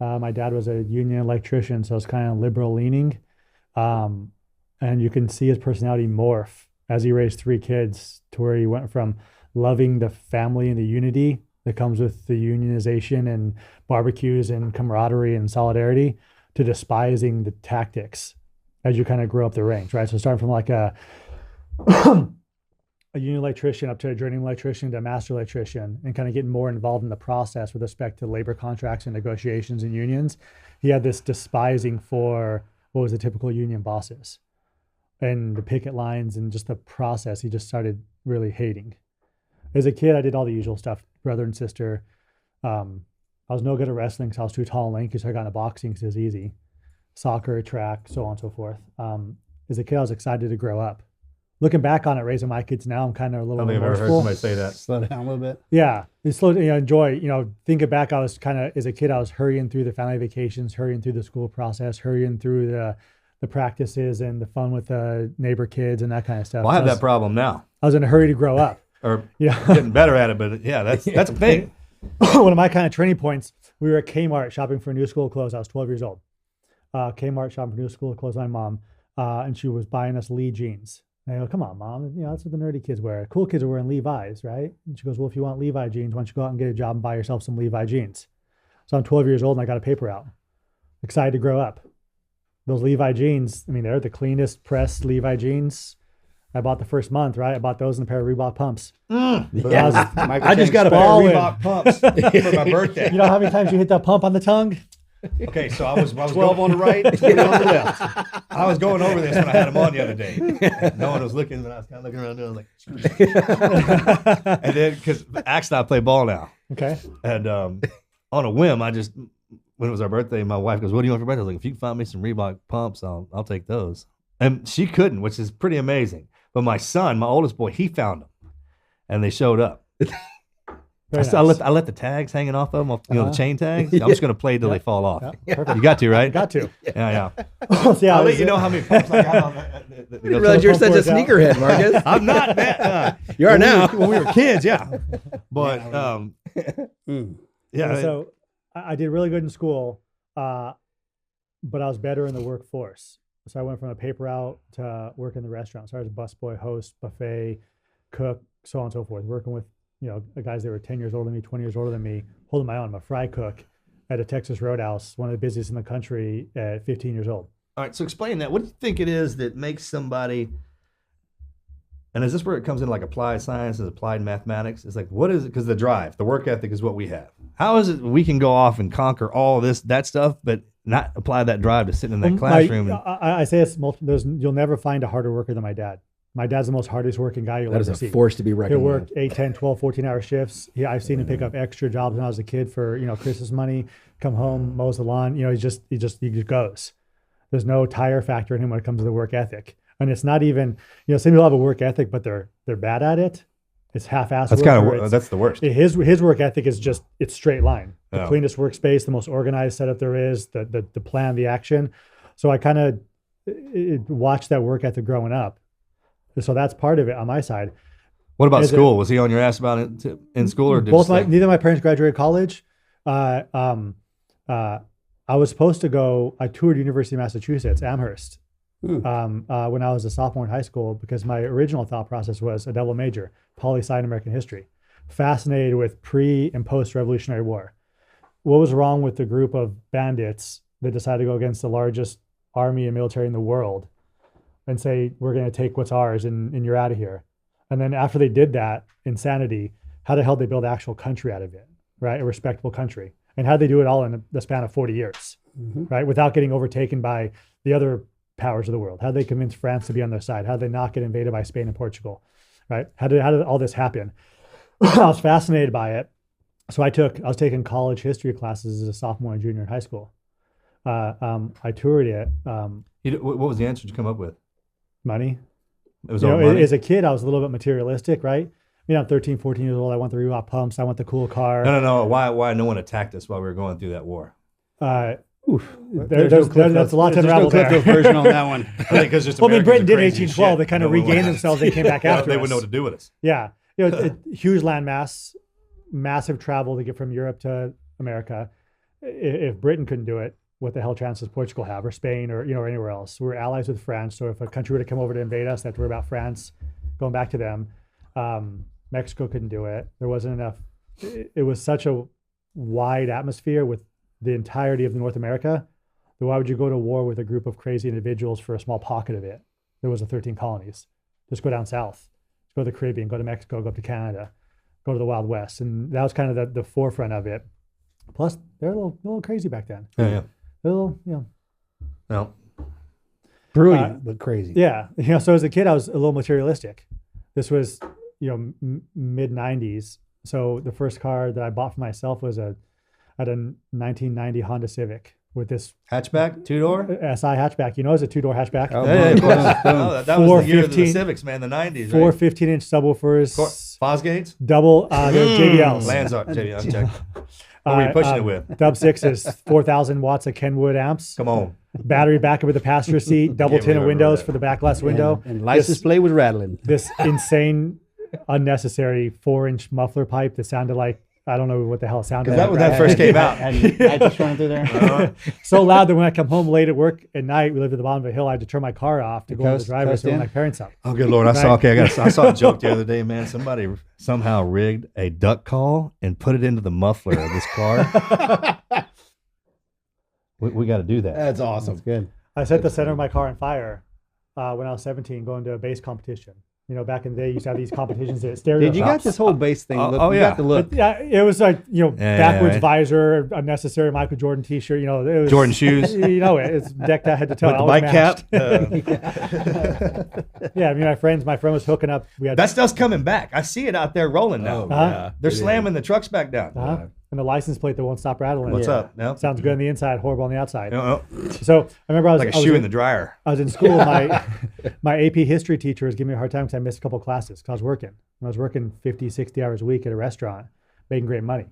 My dad was a union electrician, so it's kind of liberal leaning. And you can see his personality morph as he raised 3 kids to where he went from loving the family and the unity that comes with the unionization and barbecues and camaraderie and solidarity to despising the tactics as you kind of grow up the ranks, right? So starting from like a union electrician up to a journeyman electrician to a master electrician and kind of getting more involved in the process with respect to labor contracts and negotiations and unions, he had this despising for what was the typical union bosses. And the picket lines and just the process, he just started really hating. As a kid, I did all the usual stuff, brother and sister, I was no good at wrestling because I was too tall and lanky, so I got into boxing because it was easy. Soccer, track, so on and so forth. As a kid, I was excited to grow up. Looking back on it, raising my kids now, I'm kind of a I little don't think I've ever heard remorseful. somebody say that. Slow down a little bit. Yeah, it's slow. Enjoy. Thinking back, I was kind of, as a kid, I was hurrying through the family vacations, hurrying through the school process, hurrying through the practices and the fun with the neighbor kids and that kind of stuff. Well, I have So that problem now, I was in a hurry to grow up. or Yeah. getting better at it. But yeah, that's a thing. One of my kind of turning points, we were at Kmart shopping for new school clothes. I was 12 years old. Kmart shopping for new school clothes, my mom, and she was buying us Lee jeans. And I go, come on, Mom, that's what the nerdy kids wear. Cool kids are wearing Levi's, right? And she goes, well, if you want Levi jeans, why don't you go out and get a job and buy yourself some Levi jeans? So I'm 12 years old and I got a paper out. Excited to grow up. Those Levi jeans, they're the cleanest pressed Levi jeans. I bought the first month, right? I bought those and a pair of Reebok pumps. Yeah. I just got a pair of Ballin'. Reebok pumps for my birthday. You know how many times you hit that pump on the tongue? Okay, so I was 12 on the right, 20 on the left. I was going over this when I had them on the other day. No one was looking, but I was kind of looking around doing like, and then because Axe and I play ball now, Okay. and on a whim, when it was our birthday, my wife goes, "What do you want for birthday?" I was like, "If you can find me some Reebok pumps, I'll take those." And she couldn't, which is pretty amazing. But my son, my oldest boy, he found them, and they showed up. Very I nice. let the tags hanging off of them, the chain tags. I'm just gonna play till they fall off. Yeah, perfect. You got to, right? Got to. Yeah. So, yeah, I'll let it you was- know how many pumps I got on I didn't realize you're such a workout. sneakerhead, Marcus. I'm not that. You are when now. when we were kids, yeah. But yeah. So I did really good in school, but I was better in the workforce. So I went from a paper route to work in the restaurant. So I was a busboy, host, buffet, cook, so on and so forth, working with the guys that were 10 years older than me, 20 years older than me, holding my own. I'm a fry cook at a Texas Roadhouse, one of the busiest in the country at 15 years old. All right. So explain that. What do you think it is that makes somebody? And is this where it comes in like applied science and applied mathematics? It's like, what is it? Because the drive, the work ethic is what we have. How is it we can go off and conquer all that stuff, but not apply that drive to sitting in that classroom? I say it's multiple. You'll never find a harder worker than my dad. My dad's the most hardest working guy you'll That is ever a see. force to be He'll reckoned work with. 8, 10, 12, 14-hour shifts. I've seen him pick up extra jobs when I was a kid for, Christmas money, come home, mows the lawn. He just goes. There's no tire factor in him when it comes to the work ethic. And it's not even, some people have a work ethic, but they're bad at it. It's half-assed. That's that's the worst. His work ethic is just, it's straight line. The Yeah. cleanest workspace, the most organized setup there is, the plan, the action. So I kind of watched that work ethic growing up. So that's part of it on my side. What about Is it- school? Was he on your ass about it in school, or Neither of my parents graduated college. I was supposed to go. I toured University of Massachusetts, Amherst, when I was a sophomore in high school, because my original thought process was a double major, poli-sci and American history. Fascinated with pre and post-Revolutionary War. What was wrong with the group of bandits that decided to go against the largest army and military in the world and say, we're going to take what's ours and you're out of here? And then after they did that, insanity, how the hell did they build an actual country out of it, right? A respectable country. And how did they do it all in the span of 40 years, right? Without getting overtaken by the other powers of the world. How did they convince France to be on their side? How did they not get invaded by Spain and Portugal, right? How did all this happen? I was fascinated by it. So I was taking college history classes as a sophomore and junior in high school. I toured it. What was the answer you come up with? Money. It was all money. As a kid, I was a little bit materialistic, right? I'm 13, 14 years old. I want the Reebok pumps. I want the cool car. No. Why no one attacked us while we were going through that war? That's a lot to unravel there. version on that one. I think because just Well, Britain Americans did are in crazy as 1812. shit. They kind of No one regained would- themselves. They came back Yeah, after they us. would know what to do with us. Yeah. Huge land mass, massive travel to get from Europe to America. If Britain couldn't do it, what the hell chances Portugal have, or Spain, or anywhere else? We're allies with France. So if a country were to come over to invade us, they have to worry about France going back to them. Mexico couldn't do it. There wasn't enough. It was such a wide atmosphere with the entirety of North America. Then why would you go to war with a group of crazy individuals for a small pocket of it? There was 13 colonies. Just go down south. Go to the Caribbean, go to Mexico, go up to Canada, go to the Wild West. And that was kind of the forefront of it. Plus, they're a little crazy back then. Yeah. They're a little, No. Brilliant, but crazy. Yeah. So as a kid, I was a little materialistic. This was, mid 90s. So the first car that I bought for myself was a had a 1990 Honda Civic with this Hatchback, 2-door. SI hatchback. You know, it's a 2-door hatchback. Oh, Hey, boom, boom, boom. no, that was the year of the 415 Civics, man. The 90s. Four Right? 15-inch subwoofers, Fosgates. double they're JBLs. Landsar. JBL. Check. What were you pushing it with? Dub 6 is 4,000 watts of Kenwood amps. Come on. Battery backup with the passenger seat, double Can't tinted remember windows that. for the back glass window. And license plate was rattling. This insane, unnecessary 4-inch muffler pipe that sounded like, I don't know what the hell it sounded Is that like. when that first came out? And nitrous running through there. So loud that when I come home late at work at night, we lived at the bottom of a hill, I had to turn my car off to go in the driveway coast to wake in? my parents up. Oh, good Lord. I saw a joke the other day, man. Somebody somehow rigged a duck call and put it into the muffler of this car. we got to do that. That's awesome. That's good. I set the center of my car on fire when I was 17 going to a bass competition. You know, back in the day, you used to have these competitions at stereo Dude, you got shops. this whole bass thing. Oh, Look, oh, you yeah. got the look. Yeah, it was like, you know, Yeah, backwards yeah. visor, unnecessary Michael Jordan T-shirt. You know, it was Jordan shoes. You know, it's decked out head to toe. With the I was bike cap. matched. Yeah, I mean, my friend was hooking up. We had That stuff's coming back. I see it out there rolling now. Oh, Uh-huh. yeah. They're It slamming the trucks back down. and the license plate that won't stop rattling. What's Yeah. up? No? Sounds good on the inside, horrible on the outside. No, So I remember I was like a I was shoe in- in the dryer. I was in school. My AP history teacher was giving me a hard time because I missed a couple classes because I was working. I was working 50, 60 hours a week at a restaurant, making great money.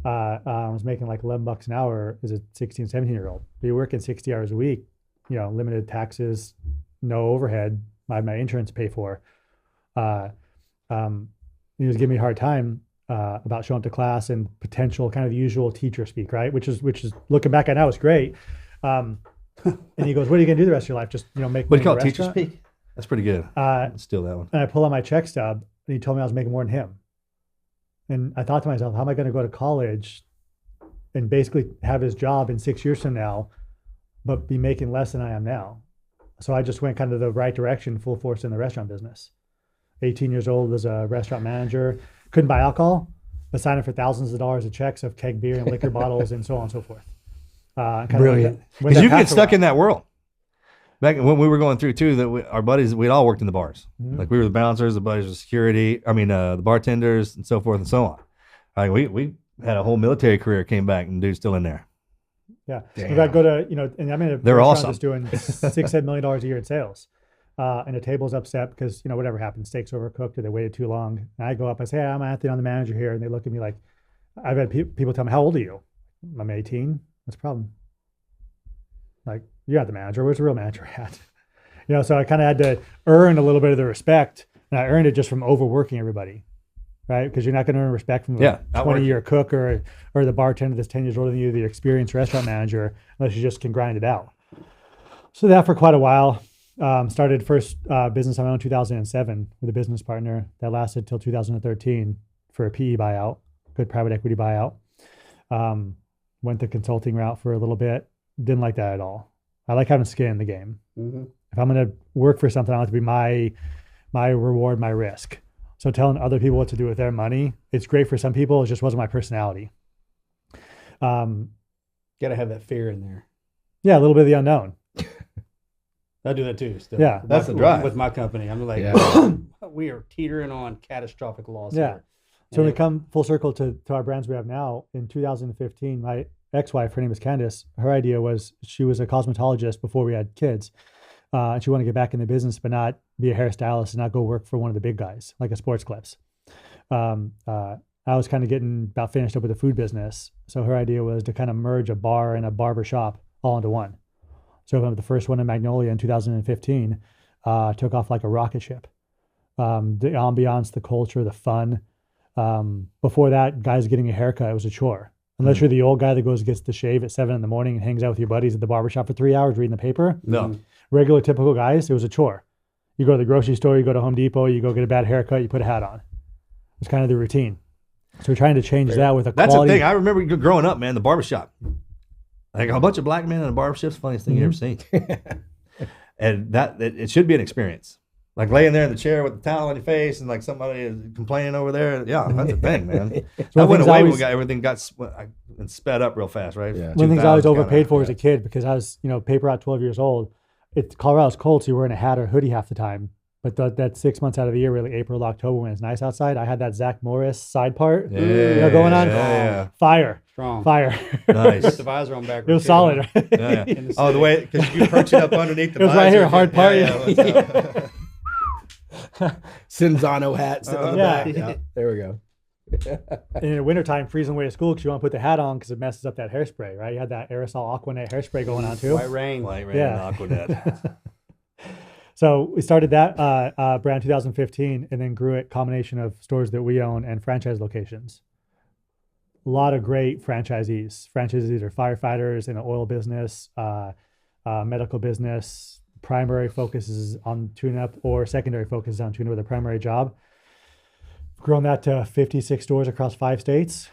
I was making like $11 an hour as a 16, 17-year-old. But you're working 60 hours a week, you know, limited taxes, no overhead. I had my insurance to pay for. He was giving me a hard time about showing up to class and potential kind of the usual teacher speak, right? Which is looking back at now is great. And he goes, "What are you gonna do the rest of your life? Just, you know, make What do you money call in it? a Teacher restaurant?" speak? That's pretty good. Steal that one. And I pull out my check stub, and he told me I was making more than him. And I thought to myself, how am I going to go to college and basically have his job in 6 years from now, but be making less than I am now? So I just went kind of the right direction, full force in the restaurant business. 18 years old as a restaurant manager, couldn't buy alcohol, but signed up for thousands of dollars of checks of keg beer and liquor bottles and so on and so forth. Brilliant. Because you get stuck in that world. Back when we were going through too, that our buddies, we'd all worked in the bars. Mhm. Like we were the bouncers, the buddies were security. I mean, the bartenders and so forth and so on. Like we had a whole military career, came back, and dude's still in there. Yeah. Damn. If I go to, you know, and I'm in a They're restaurant awesome. that's doing $6-7 million a year in sales. And the table's upset because, you know, whatever happened, steaks overcooked or they waited too long. And I go up, I say, "Hey, I'm Anthony, I'm the manager here." And they look at me like, I've had people tell me, "How old are you?" "I'm 18. What's the problem?" Like, "You're not the manager. Where's the real manager at?" You know, so I kind of had to earn a little bit of the respect. And I earned it just from overworking everybody. Right? Because you're not going to earn respect from a outwork. 20-year cook or the bartender that's 10 years older than you, the experienced restaurant manager, unless you just can grind it out. So that for quite a while. Started first business I owned in 2007 with a business partner that lasted till 2013 for a PE buyout, good private equity buyout. Went the consulting route for a little bit. Didn't like that at all. I like having skin in the game. Mm-hmm. If I'm going to work for something, I want it to be my reward, my risk. So telling other people what to do with their money, it's great for some people. It just wasn't my personality. Got to have that fear in there. Yeah, a little bit of the unknown. I do that too. Still. Yeah. That's the drive. With my company, I'm like, Yeah. we are teetering on catastrophic loss. Yeah. here. So when we come full circle to our brands we have now, in 2015, my ex-wife, her name is Candace, her idea was she was a cosmetologist before we had kids. And she wanted to get back in the business, but not be a hairstylist and not go work for one of the big guys, like a Sports Clips. I was kind of getting about finished up with the food business. So her idea was to kind of merge a bar and a barber shop all into one. So the first one in Magnolia in 2015 took off like a rocket ship. The ambiance, the culture, the fun. Before that, guys getting a haircut, it was a chore. Unless you're the old guy that goes gets the shave at 7 a.m. and hangs out with your buddies at the barbershop for 3 hours reading the paper. No. Regular, typical guys, it was a chore. You go to the grocery store, you go to Home Depot, you go get a bad haircut, you put a hat on. It's kind of the routine. So we're trying to change that with a That's quality. the thing. I remember growing up, man, the barbershop. Like a bunch of black men in a barbershop's the funniest thing you ever seen. And it should be an experience. Like laying there in the chair with the towel on your face and like somebody is complaining over there. Yeah, that's a thing, man. That went away when we got everything and sped up real fast, right? Yeah. One of the things I was 2000s overpaid for kinda, as a kid because I was, paper out 12 years old. Colorado's cold, so you're wearing a hat or hoodie half the time. But that 6 months out of the year, really April to October when it's nice outside, I had that Zach Morris side part going on. Yeah. Fire. Strong. Fire. Nice. Put the visor on backwards. It was solid, right? Yeah. Oh, the way, because you perch it up underneath the It was right visor. here, hard part. Yeah, Cinzano hat sitting on the Yeah. back. Yeah, there we go. And in the wintertime, freezing away to school because you want to put the hat on because it messes up that hairspray, right? You had that aerosol Aquanet hairspray going on too. White rain. White rain Yeah. and Aquanet. So we started that brand 2015 and then grew it combination of stores that we own and franchise locations. A lot of great franchisees. Franchisees are firefighters in the oil business, medical business. Primary focus is on tune-up or secondary focus is on tune-up with a primary job. Grown that to 56 stores across 5 states.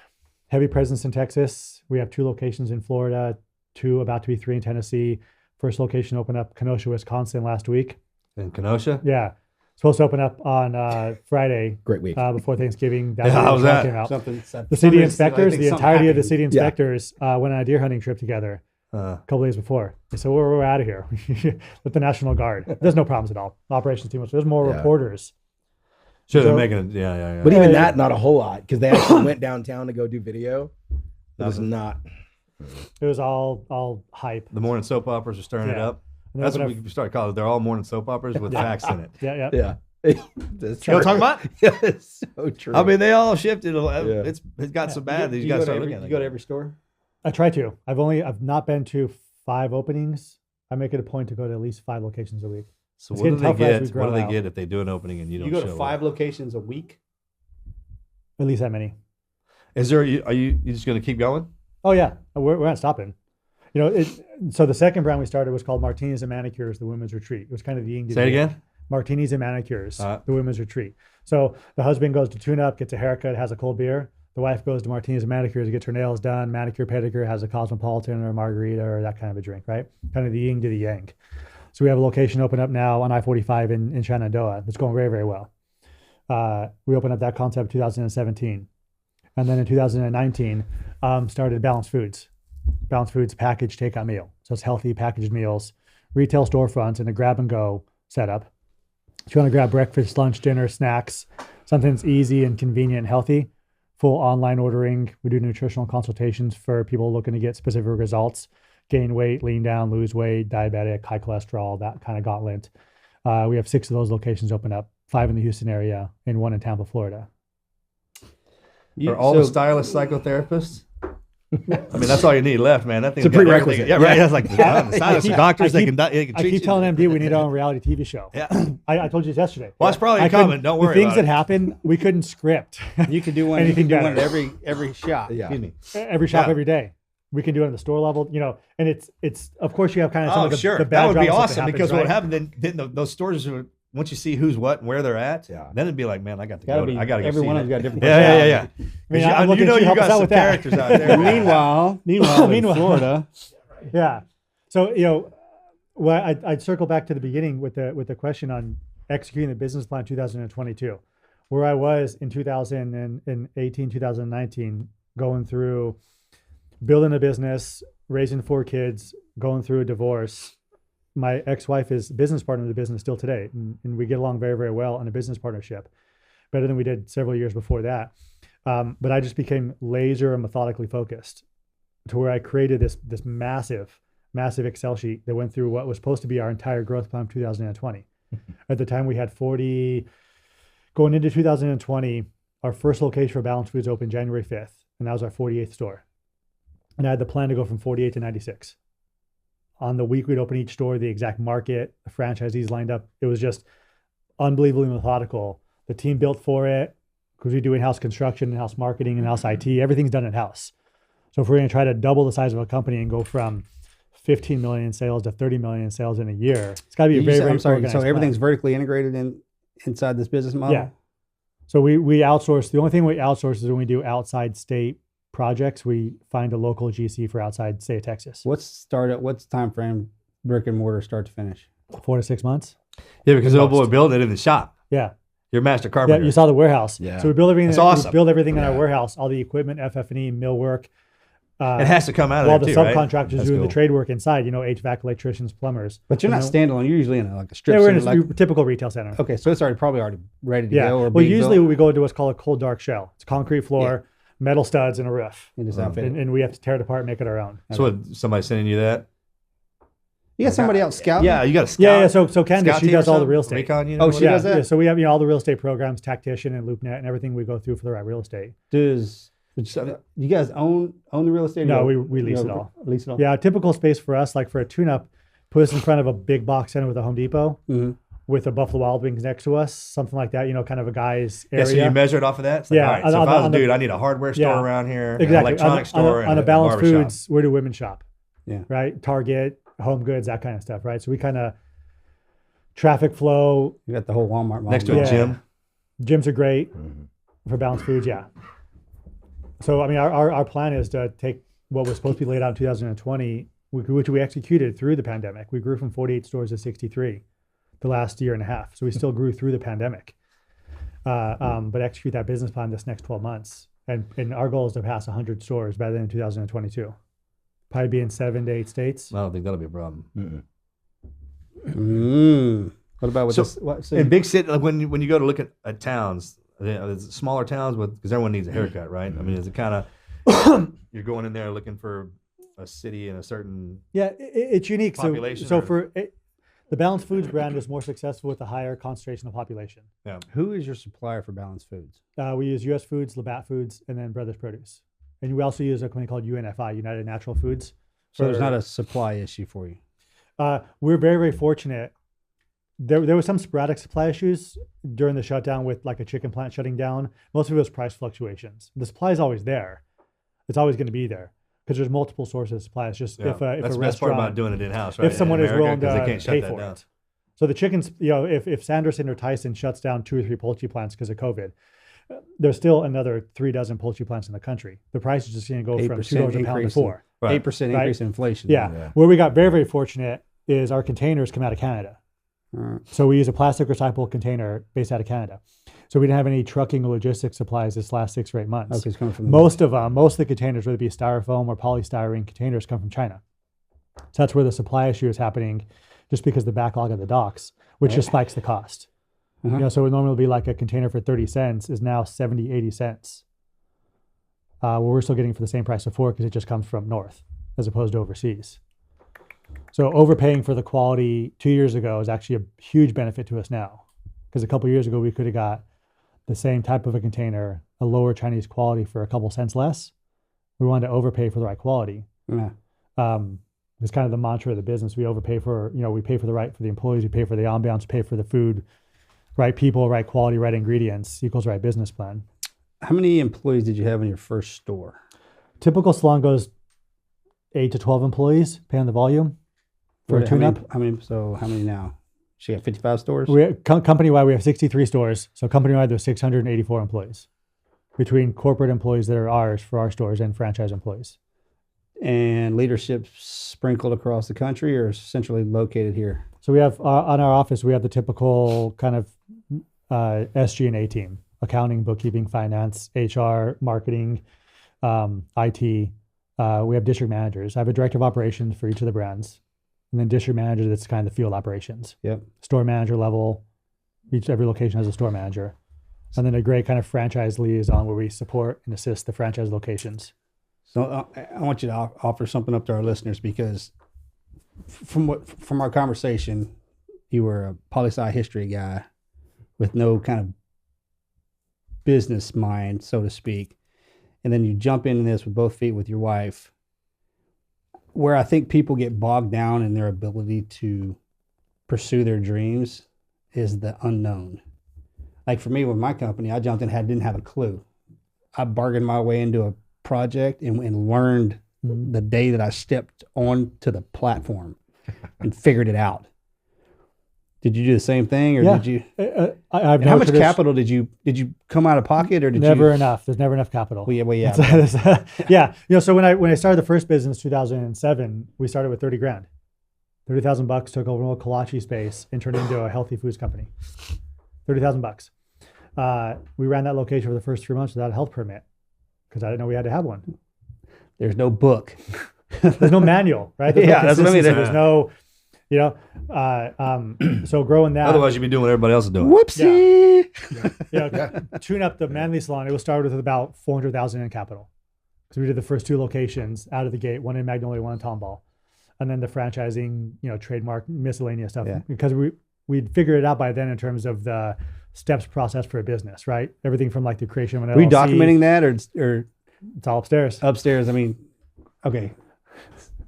Heavy presence in Texas. We have 2 locations in Florida, 2 about to be 3 in Tennessee. First location opened up Kenosha, Wisconsin last week. In Kenosha? Yeah. Supposed to open up on Friday Great week. before Thanksgiving. Yeah, how's that? Came out. Something. The city inspectors, the entirety of the city inspectors went on a deer hunting trip together Uh, a couple days before. They said, we're out of here with the National Guard. There's no problems at all. Operations team, there's more Yeah. reporters. sure, they're So- making it. Yeah. But even that, not a whole lot, because they actually went downtown to go do video. It was not. It was all hype. The morning soap operas are stirring it Yeah. up. And That's then what we started calling it. They're all morning soap operas with facts in it. Yeah. Yeah. That's You know what I'm talking about? Yeah, it's so true. I mean, they all shifted. Yeah. It's got so bad that You you got to go to start every, looking at it. you go to every store? I try to. I've not been to 5 openings. I make it a point to go to at least 5 locations a week. So It's what do getting they tougher as get? we What grow do they out. get if they do an opening and you don't You go show to 5 up? locations a week? At least that many. Is there? Are you just going to keep going? Oh yeah, we're not stopping. You know, so the second brand we started was called Martinis Manicures, the women's retreat. It was kind of the yin to Say it the yang. again. Martinis Manicures, the women's retreat. So the husband goes to tune up, gets a haircut, has a cold beer. The wife goes to Martinis Manicures, gets her nails done, manicure, pedicure, has a cosmopolitan or a margarita or that kind of a drink, right? Kind of the yin to the yang. So we have a location open up now on I-45 in Shenandoah. It's going very, very well. We opened up that concept in 2017. And then in 2019, started Balanced Foods. Balanced Foods packaged takeout meal. So it's healthy packaged meals, retail storefronts, and a grab and go setup. If you want to grab breakfast, lunch, dinner, snacks, something that's easy and convenient and healthy, full online ordering. We do nutritional consultations for people looking to get specific results, gain weight, lean down, lose weight, diabetic, high cholesterol, that kind of gauntlet. We have 6 of those locations open up, 5 in the Houston area and 1 in Tampa, Florida. Are all the stylists psychotherapists? I mean, that's all you need left, man. That thing's It's a got prerequisite. everything. Yeah, right. That's like the stylists and doctors. They can I treat keep you. telling MD we need our own reality TV show. Yeah. I told you this yesterday. Well, it's probably I couldn't- coming. Don't worry The things about that it. happen, we couldn't script. You can do one. Anything you can do one better. at every shop. Yeah. Excuse me. Every shop, Yeah. every day. We can do it at the store level, you know, and it's of course you have kind of some Oh, of the, sure. the That bad would be drama stuff that awesome because happens, what right? happened then those stores would, once you see who's what and where they're at, Yeah. then it'd be like, man, I got to Gotta go. be, I got to go every see one that. of them's got a different Yeah. I mean, I'm You looking know at you you help us got out some with that. characters out there. meanwhile, in Meanwhile. Florida, Yeah. So, you know, well, I'd circle back to the beginning with the question on executing the business plan 2022, where I was in 2018, 2019, going through building a business, raising 4 kids, going through a divorce. My ex-wife is business partner of the business still today, and we get along very, very well in a business partnership, better than we did several years before that. But I just became laser and methodically focused to where I created this massive Excel sheet that went through what was supposed to be our entire growth plan of 2020. At the time we had 40, going into 2020, our first location for Balanced Foods opened January 5th, and that was our 48th store. And I had the plan to go from 48 to 96. On the week we'd open each store, the exact market, the franchisees lined up. It was just unbelievably methodical. The team built for it because we do in-house construction, in-house marketing, in-house IT. Everything's done in-house. So if we're going to try to double the size of a company and go from 15 million in sales to 30 million in sales in a year, it's got to be a very, very I'm sorry. organized So everything's plan. vertically integrated inside this business model. Yeah. So we outsource. The only thing we outsource is when we do outside state projects, we find a local GC for outside state of Texas. What's time frame brick and mortar start to finish? 4 to 6 months. Yeah, because the old boy Most. built it in the shop. Yeah. Your master Yeah, carpenter. you saw the warehouse. Yeah. So we build everything. That's awesome. We build everything in Yeah. our warehouse, all the equipment, FF&E, millwork. It has to come out of while there the too, right? subcontractors That's doing the cool. trade work inside, HVAC, electricians, plumbers. But you're not standalone. You're usually in a strip Yeah, we're in center. a typical retail center. Okay, so it's probably already ready to Yeah. go. Or Well, being usually built. we go into what's called a cold dark shell. It's a concrete floor, metal studs, and a roof. You just outfit it. And we have to tear it apart and make it our own. So what, somebody sending you that? You got somebody else scouting? Yeah, you got a scout. Yeah. So Candace, scout she team or does all the something? real estate. Recon unit Oh, or she whatever? does that? Yeah, so we have all the real estate programs, Tactician and LoopNet, and everything we go through for the right real estate. You guys own the real estate? No, we lease it all. Lease it all? Yeah, a typical space for us, like for a tune-up, put us in front of a big box center with a Home Depot Mhm. with a Buffalo Wild Wings next to us, something like that. Kind of a guy's area. Yeah, so you measure it off of that? It's like, Yeah, all right, on so if the- I was a on the- dude, I need a hardware store Yeah. around here, an Exactly. electronic store, on and a Balanced barbershop. Foods, where do women shop? Yeah. Right? Target, Home Goods, that kind of stuff, right? So we kind of traffic flow. You got the whole Walmart model. Next to a Yeah. gym. Gyms are great for Balanced Foods, yeah. So, I mean, our plan is to take what was supposed to be laid out in 2020, which we executed through the pandemic. We grew from 48 stores to 63 the last year and a half. So we still grew through the pandemic, but execute that business plan this next 12 months. And our goal is to pass 100 stores by the end of 2022. Probably be in 7 to 8 states. I don't think that'll be a problem. What about with So, this? So in big city, like when you go to look at towns, there's smaller towns because everyone needs a haircut, right? I mean, is it kind of you're going in there looking for a city in a certain Yeah, it's unique. Population So or- the Balanced Foods brand is more successful with a higher concentration of population. who is your supplier for Balanced Foods? We use US Foods, Labatt Foods, and then Brothers Produce. And we also use a company called UNFI, United Natural Foods. So there's not a supply issue for you. We're very, very fortunate. There was some sporadic supply issues during the shutdown with like a chicken plant shutting down. Most of it was price fluctuations. The supply is always there. It's always going to be there because there's multiple sources of supply. It's just if a that's the best part restaurant, about doing it in house, right? if someone in is America, willing 'cause to they can't shut pay that for down. it. So the chickens, if Sanderson or Tyson shuts down 2 or 3 poultry plants because of COVID, there's still another 3 dozen poultry plants in the country. The price is just going to go from $2 a pound to 4. Right. 8% Right. increase in inflation. Yeah. Where we got very, very fortunate is our containers come out of Canada. So we use a plastic recyclable container based out of Canada. So we didn't have any trucking or logistics supplies this last 6 or 8 months. Okay, it's coming from Most of the containers, whether it be styrofoam or polystyrene containers, come from China. So that's where the supply issue is happening, just because the backlog of the docks, which just spikes the cost. So it normally would be like a container for 30 cents is now 70, 80 cents. Well, we're still getting for the same price before because it just comes from north as opposed to overseas. So overpaying for the quality 2 years ago is actually a huge benefit to us now, because a couple of years ago we could have got the same type of a container, a lower Chinese quality for a couple cents less. We wanted to overpay for the right quality. Yeah. It's kind of the mantra of the business. We overpay for, we pay for the employees, we pay for the ambiance, we pay for the food, right people, right quality, right ingredients equals right business plan. How many employees did you have in your first store? Typical salon goes 8 to 12 employees, depending on the volume for a tune-up. How many now? She got 55 stores? Company-wide, we have 63 stores. So company-wide, there's 684 employees between corporate employees that are ours for our stores and franchise employees. And leadership sprinkled across the country or centrally located here? So we have on our office, we have the typical kind of SG&A team: accounting, bookkeeping, finance, HR, marketing, IT. We have district managers. I have a director of operations for each of the brands, and then district manager that's kind of the field operations. Yep. Store manager level. Every location has a store manager, and then a great kind of franchise liaison where we support and assist the franchise locations. So I want you to offer something up to our listeners, because from our conversation, you were a poli-sci history guy with no kind of business mind, so to speak. And then you jump into this with both feet with your wife, where I think people get bogged down in their ability to pursue their dreams is the unknown. Like for me, with my company, I jumped in, didn't have a clue. I bargained my way into a project and learned the day that I stepped onto the platform and figured it out. Did you do the same thing, or did you? I've how much capital did you come out of pocket, or did never you? enough. There's never enough capital. Well, yeah. Yeah. So when I started the first business, 2007, we started with 30 grand, $30,000, took over a little kolache space and turned it into a healthy foods company. $30,000. We ran that location for the first 3 months without a health permit because I didn't know we had to have one. There's no book. There's no manual, right? There's Yeah, that's what I mean. consistency. There's no, so growing that. Otherwise, you'd be doing what everybody else is doing. Whoopsie. Tune up the Manly Salon. It was started with about $400,000 in capital. So we did the first 2 locations out of the gate, one in Magnolia, one in Tomball. And then the franchising, trademark, miscellaneous stuff. Yeah. Because we'd figured it out by then in terms of the steps process for a business, right? Everything from like the creation of an LLC. Are you documenting that or It's all upstairs. upstairs? I mean, okay.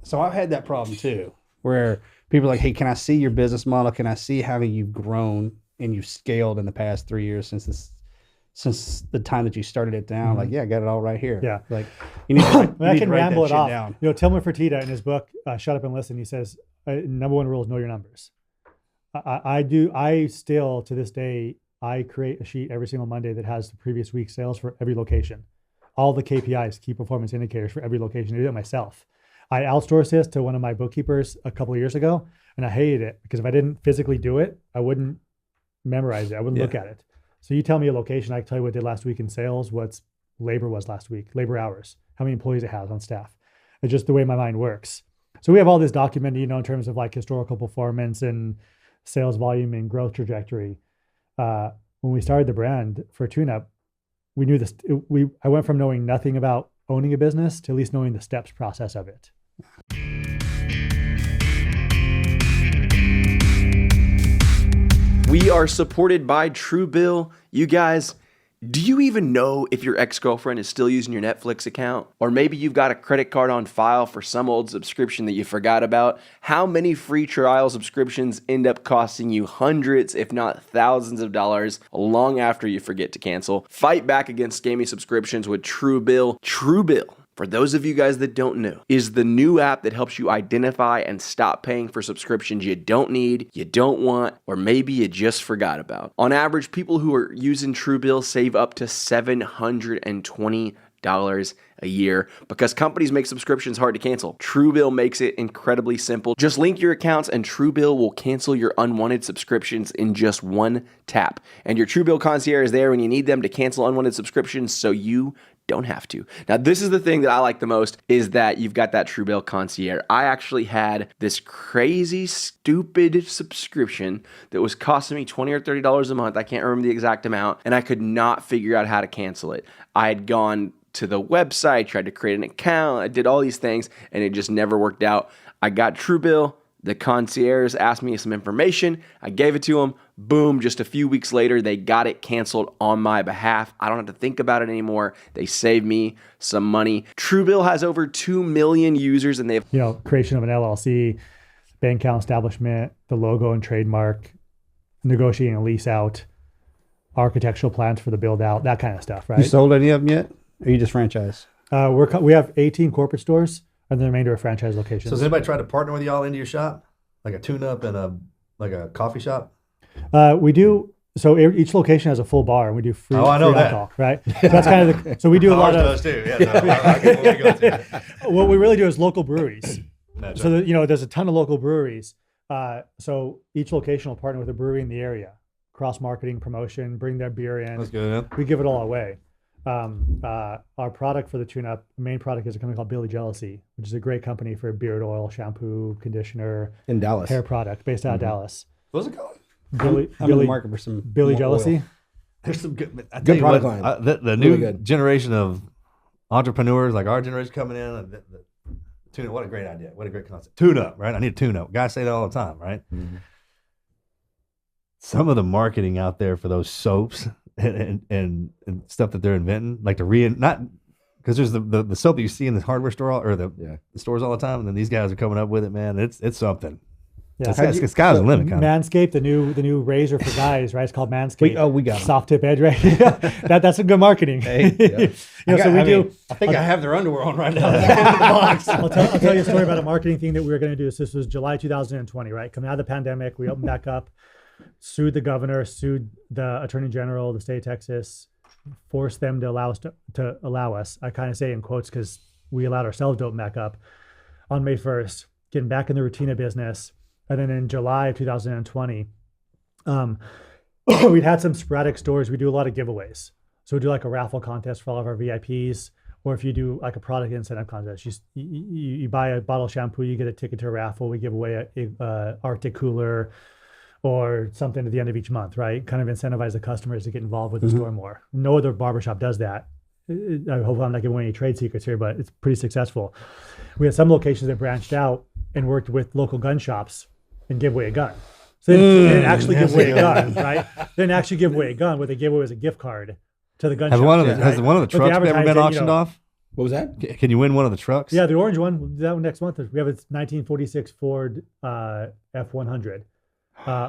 So I've had that problem too, where people are like, hey, can I see your business model? Can I see how you've grown and you've scaled in the past 3 years since the time that you started it down? Like, yeah, I got it all right here. Yeah. Like, you need to write, you I need can to write ramble that it shit off. down. Tillman Fertitta in his book, Shut Up and Listen, he says, number 1 rule is know your numbers. I still, to this day, I create a sheet every single Monday that has the previous week's sales for every location. All the KPIs, key performance indicators for every location. I do it myself. I outsourced this to one of my bookkeepers a couple of years ago, and I hated it because if I didn't physically do it, I wouldn't memorize it. I wouldn't look at it. So you tell me a location, I can tell you what it did last week in sales, what's labor was last week, labor hours, how many employees it has on staff. It's just the way my mind works. So we have all this documented, in terms of like historical performance and sales volume and growth trajectory. When we started the brand for TuneUp, we knew this. I went from knowing nothing about owning a business to at least knowing the steps process of it. We are supported by Truebill. You guys, do you even know if your ex-girlfriend is still using your Netflix account? Or maybe you've got a credit card on file for some old subscription that you forgot about? How many free trial subscriptions end up costing you hundreds, if not thousands of dollars long after you forget to cancel? Fight back against scammy subscriptions with Truebill. Truebill, for those of you guys that don't know, is the new app that helps you identify and stop paying for subscriptions you don't need, you don't want, or maybe you just forgot about. On average, people who are using Truebill save up to $720 a year because companies make subscriptions hard to cancel. Truebill makes it incredibly simple. Just link your accounts and Truebill will cancel your unwanted subscriptions in just one tap. And your Truebill concierge is there when you need them to cancel unwanted subscriptions so you don't have to. Now, this is the thing that I like the most is that you've got that Truebill concierge. I actually had this crazy, stupid subscription that was costing me $20 or $30 a month. I can't remember the exact amount, and I could not figure out how to cancel it. I had gone to the website, tried to create an account, I did all these things, and it just never worked out. I got Truebill. The concierge asked me some information. I gave it to them. Boom, just a few weeks later, they got it canceled on my behalf. I don't have to think about it anymore. They saved me some money. Truebill has over 2 million users and they have, creation of an LLC, bank account establishment, the logo and trademark, negotiating a lease out, architectural plans for the build out, that kind of stuff, right? You sold any of them yet? Or you just franchise? We have 18 corporate stores and the remainder are franchise locations. So has anybody tried to partner with y'all into your shop? Like a tune-up and a coffee shop? We do. So each location has a full bar, and we do free, free alcohol, right? So that's kind of so we do a lot of. Ours does too. Yeah, I get what we go to. What we really do is local breweries. That's So right. there's a ton of local breweries. So each location will partner with a brewery in the area, cross marketing, promotion, bring their beer in. That's good. Huh? We give it all away. Our product for the tune-up, main product is a company called Billy Jealousy, which is a great company for beard oil, shampoo, conditioner, In Dallas. hair product based out of Dallas. What's it called? I'm in the market for some Billy more Jealousy. oil. There's some good. I tell Good you product what, line. the Really new good. generation of entrepreneurs, like our generation coming in, the tune up. What a great idea! What a great concept. Tune up, right? I need a tune up. Guys say that all the time, right? Mm-hmm. Some of the marketing out there for those soaps and stuff that they're inventing, like not because there's the soap that you see in the hardware store or the stores all the time, and then these guys are coming up with it, man. It's something. Yeah. It's sky's the limit, kind of. Manscaped, the new razor for guys, right? It's called Manscaped. We got 'em. soft tip edge, right? That's some good marketing. Hey, I think I have their underwear on right now. I'll tell you a story about a marketing thing that we were going to do. So this was July 2020, right? Coming out of the pandemic, we opened back up, sued the governor, sued the attorney general, the state of Texas, forced them to allow us. I kind of say in quotes because we allowed ourselves to open back up on May 1st, getting back in the routine of business. And then in July of 2020, we'd had some sporadic stores. We do a lot of giveaways. So we do like a raffle contest for all of our VIPs. Or if you do like a product incentive contest, you buy a bottle of shampoo, you get a ticket to a raffle. We give away a Arctic cooler or something at the end of each month, right? Kind of incentivize the customers to get involved with the store more. No other barbershop does that. I hope I'm not giving away any trade secrets here, but it's pretty successful. We had some locations that branched out and worked with local gun shops and give away a gun. So they didn't actually give away a gun, right? They didn't actually give away a gun. What they gave away was a gift card to the gun shop. Has one of the trucks ever been auctioned off? What was that? Can you win one of the trucks? Yeah, the orange one. We'll do that one next month. We have a 1946 Ford F100.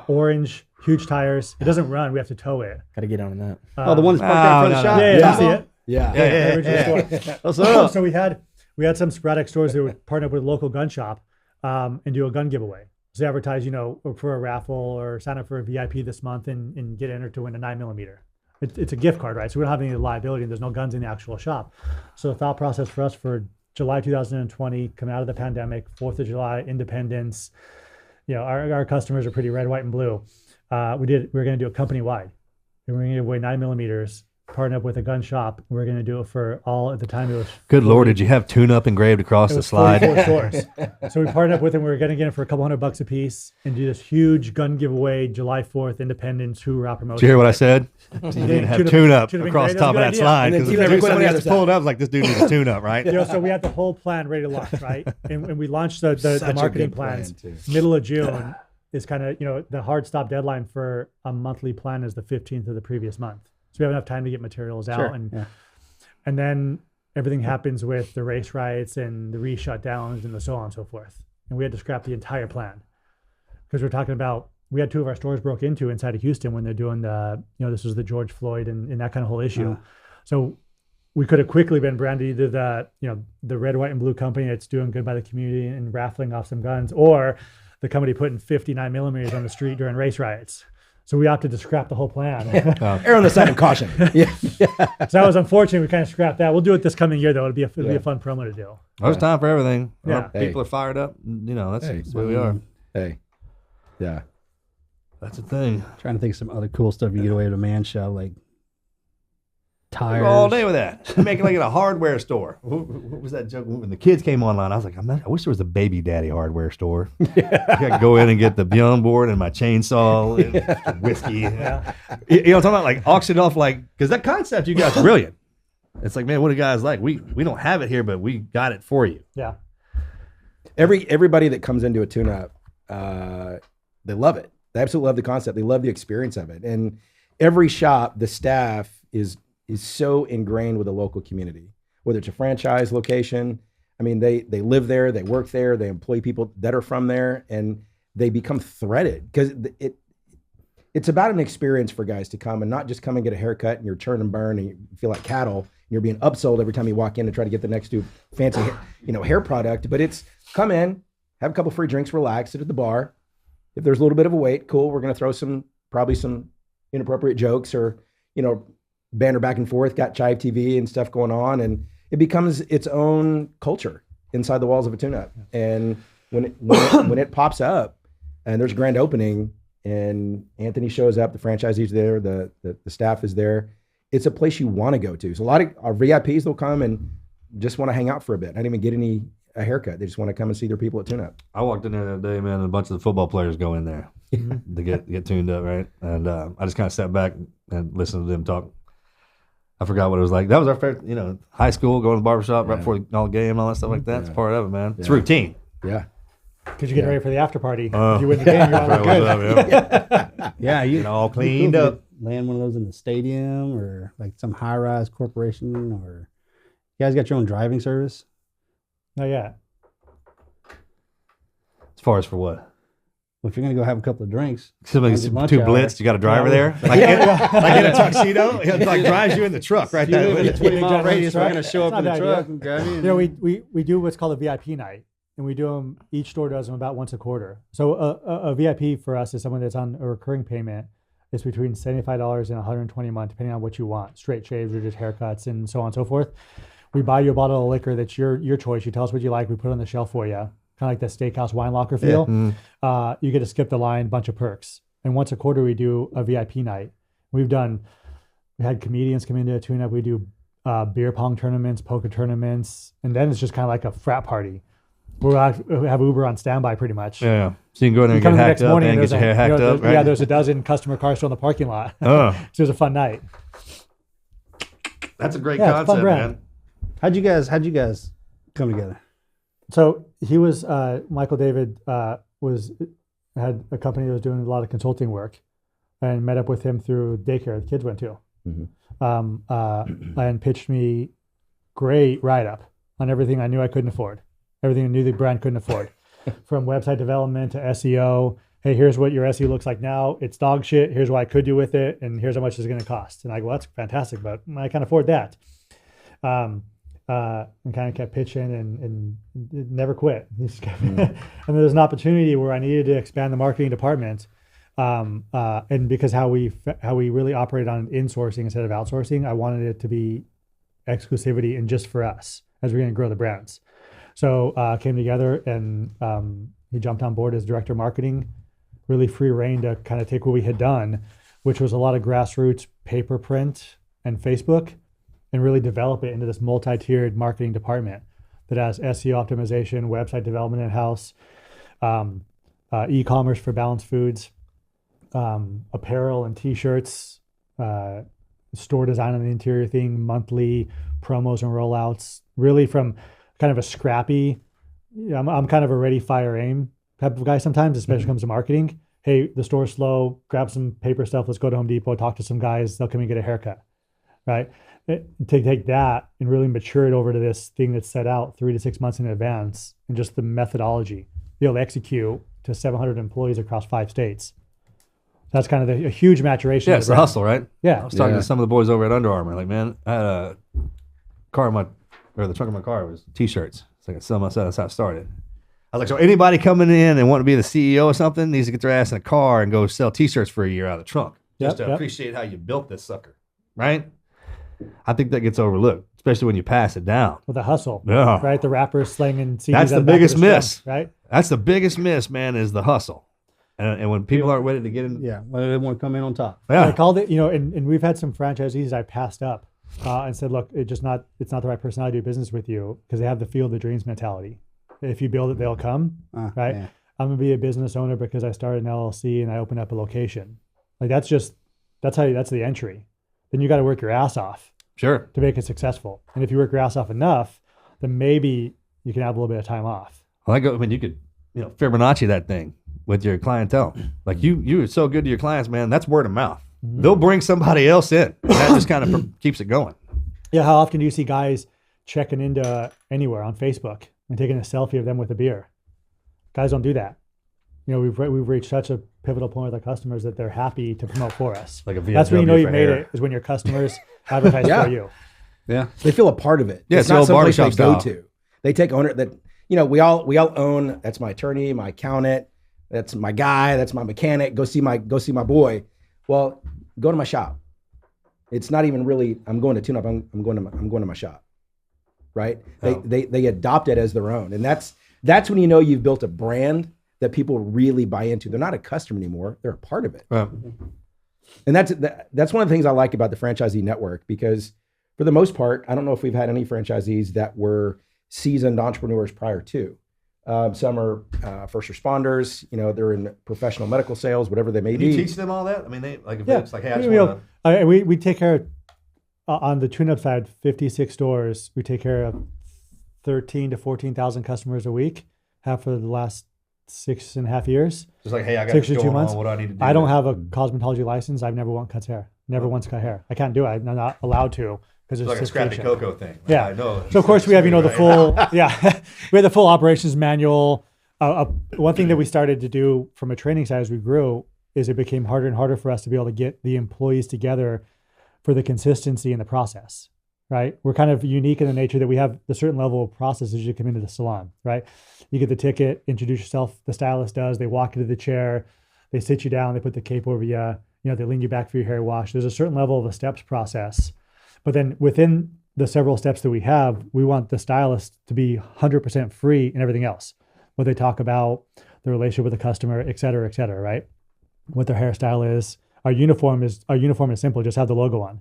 Orange, huge tires. It doesn't run. We have to tow it. Got to get on that. The one that's parked out in front of the shop? Yeah, you see it? Yeah. So we had some sporadic stores that would partner up with a local gun shop and do a gun giveaway. So they advertise, for a raffle or sign up for a VIP this month and get entered to win a 9mm. It's a gift card, right? So we don't have any liability and there's no guns in the actual shop. So the thought process for us for July 2020, coming out of the pandemic, 4th of July, Independence, our customers are pretty red, white, and blue. We're going to do it company wide. And we're going to give away 9mm, partner up with a gun shop. We're going to do it for all at the time. It was good 40, Lord. Did you have tune-up engraved across the slide? 44 stores. So we partnered up with them. We were going to get it for a couple $100 a piece and do this huge gun giveaway, July 4th, Independence, hoorah promotion. Did you hear what I said? You didn't have tune-up across the top of that slide. Because every time you have to pull it up, like this dude needs a tune-up, right? So we had the whole plan ready to launch, right? And we launched the marketing plans middle of June. Is kind of, the hard stop deadline for a monthly plan is the 15th of the previous month. So we have enough time to get materials out. And then everything happens with the race riots and the re-shutdowns and the so on and so forth. And we had to scrap the entire plan. Because we're talking about, we had 2 of our stores broke into inside of Houston when they're doing this was the George Floyd and that kind of whole issue. So we could have quickly been branded either the red, white, and blue company that's doing good by the community and raffling off some guns, or the company putting 59mm on the street during race riots. So we opted to scrap the whole plan. Err on the side of caution. Yeah. So that was unfortunate. We kind of scrapped that. We'll do it this coming year, though. It'll be a fun promo to do. There's time for everything. Yeah. People are fired up. That's the way we are. Hey. Yeah. That's the thing. Trying to think of some other cool stuff you get away with a man shop, like tires. Go all day with that. Make it like at a hardware store. What was that joke? When the kids came online, I was like, I wish there was a baby daddy hardware store. I got to go in and get the Beyond board and my chainsaw and whiskey. Yeah. You know what I'm talking about? Like auction off, because that concept you guys are brilliant. It's like, man, what do guys like? We don't have it here, but we got it for you. Yeah. Everybody that comes into a tune-up, they love it. They absolutely love the concept. They love the experience of it. And every shop, the staff is so ingrained with the local community, whether it's a franchise location. I mean, they live there, they work there, they employ people that are from there, and they become threaded because it's about an experience for guys to come and not just come and get a haircut and you're churn and burn and you feel like cattle and you're being upsold every time you walk in to try to get the next new fancy hair product. But it's come in, have a couple free drinks, relax, sit at the bar. If there's a little bit of a wait, cool. We're going to throw probably some inappropriate jokes or, banter back and forth, got Chive TV and stuff going on. And it becomes its own culture inside the walls of a tune-up. And when it pops up and there's a grand opening and Anthony shows up, the franchisee's there, the staff is there, it's a place you want to go to. So a lot of our VIPs, they'll come and just want to hang out for a bit. I didn't even get a haircut. They just want to come and see their people at tune-up. I walked in there that day, man, and a bunch of the football players go in there to get tuned up, right? And I just kind of sat back and listened to them talk. I forgot what it was like. That was our first, high school, going to the barbershop right before all the game and all that stuff like that. It's part of it, man. It's routine. Yeah. Because you're getting ready for the after party. If you win the game, you're all good. Yeah, you all cleaned up. Land one of those in the stadium or like some high-rise corporation, or you guys got your own driving service? Not yet. As far as for what? Well, if you're going to go have a couple of drinks. Somebody's too blitzed, you got a driver there? Like in a tuxedo? It like drives you in the truck right there. In a 20-mile radius, we're going to show up in the truck and grab you. We do what's called a VIP night. And we do them, each store does them about once a quarter. So a VIP for us is someone that's on a recurring payment. It's between $75 and $120 a month, depending on what you want. Straight shaves or just haircuts and so on and so forth. We buy you a bottle of liquor that's your choice. You tell us what you like. We put it on the shelf for you. Kind of like that steakhouse wine locker feel. Yeah. You get to skip the line, bunch of perks. And once a quarter, we do a VIP night. We had comedians come into a tune-up. We do beer pong tournaments, poker tournaments, and then it's just kind of like a frat party. We have Uber on standby pretty much. Yeah. So you can go in there and come get the hacked next up morning and get your hair hacked up, right? Yeah, there's a dozen customer cars still in the parking lot. Oh. So it was a fun night. That's a great Yeah, it's a fun concept, brand. man. How'd you guys come together? So he was Michael David had a company that was doing a lot of consulting work, and met up with him through daycare the kids went to, and pitched me great write up on everything I knew I couldn't afford, everything I knew the brand couldn't afford, from website development to SEO. Hey, here's what your SEO looks like now. It's dog shit. Here's what I could do with it, and here's how much it's going to cost. And I go, that's fantastic, but I can't afford that. And kind of kept pitching and never quit. He just kept, and there was an opportunity where I needed to expand the marketing department. And because how we really operate on insourcing instead of outsourcing, I wanted it to be exclusivity and just for us as we're going to grow the brands. So came together, and he jumped on board as director of marketing, really free reign to kind of take what we had done, which was a lot of grassroots paper print and Facebook, and really develop it into this multi-tiered marketing department that has SEO optimization, website development in-house, e-commerce for Balanced Foods, apparel and t-shirts, store design on the interior thing, monthly promos and rollouts, really from kind of a scrappy, I'm kind of a ready, fire, aim type of guy sometimes, especially when it comes to marketing. Hey, the store's slow, grab some paper stuff, let's go to Home Depot, talk to some guys, they'll come and get a haircut, right? To take that and really mature it over to this thing that's set out 3 to 6 months in advance, and just the methodology, be able to execute to 700 employees across 5 states. That's kind of a huge maturation. Yeah, it's the hustle, right? Yeah. I was talking to some of the boys over at Under Armour. Like, man, I had a car in the trunk of my car was t-shirts. It's like I sell myself. That's how it started. I was like, so anybody coming in and want to be the CEO or something needs to get their ass in a car and go sell t-shirts for a year out of the trunk. Just to appreciate how you built this sucker, right? I think that gets overlooked, especially when you pass it down. With the hustle, Yeah. right? The rappers slinging CDs. That's the on back of biggest their miss, trunk, right? That's the biggest miss, man, is the hustle. And when people aren't ready to get in. Yeah, well, they want to come in on top. Yeah. I called it, and we've had some franchisees I passed up and said, look, it's not the right personality to do business with you, because they have the field of dreams mentality. If you build it, they'll come, right? Yeah. I'm gonna be a business owner because I started an LLC and I opened up a location. Like that's the entry. Then you got to work your ass off Sure. to make it successful. And if you work your ass off enough, then maybe you can have a little bit of time off. Well, you could, Fibonacci that thing with your clientele. Like you are so good to your clients, man. That's word of mouth. Mm-hmm. They'll bring somebody else in. And that just kind of keeps it going. Yeah. How often do you see guys checking into anywhere on Facebook and taking a selfie of them with a beer? Guys don't do that. We've reached such a pivotal point with our customers that they're happy to promote for us. Like a That's when you know VFW you for made hair. it, is when your customers advertise for you. Yeah. They feel a part of it. Yeah, it's it's the not old someplace they barbershop go style. to. They take owner that, we all own. That's my attorney, my accountant. That's my guy. That's my mechanic. Go see my boy. Well, go to my shop. It's not even really, I'm going to tune up. I'm going to my shop. Right. Oh. They adopt it as their own. And that's when you've built a brand that people really buy into. They're not a customer anymore. They're a part of it. Right. And that's one of the things I like about the franchisee network, because for the most part, I don't know if we've had any franchisees that were seasoned entrepreneurs prior to. Some are first responders, they're in professional medical sales, whatever they may You be. teach them all that? I mean, if Yeah. it's like, hey, I just wanna- We take care of, on the tune-up side, 56 stores. We take care of 13 to 14,000 customers a week, have for the last 6.5 years. just like, hey, I got 6 this to 2 going months. on. What do I need to do? I don't have a cosmetology license. I've never once cut hair. Never once cut hair. I can't do it. I'm not allowed to because It's it's like a scrappy cocoa thing. Like, Yeah. I know. So of course we have, the full, we have the full operations manual. One thing that we started to do from a training side as we grew is it became harder and harder for us to be able to get the employees together for the consistency in the process, right? We're kind of unique in the nature that we have a certain level of process as you come into the salon, right? You get the ticket, introduce yourself, the stylist does, they walk into the chair, they sit you down, they put the cape over you, they lean you back for your hair wash. There's a certain level of a steps process. But then within the several steps that we have, we want the stylist to be 100% free in everything else. What they talk about, the relationship with the customer, et cetera, right? What their hairstyle is. Our uniform is simple, just have the logo on.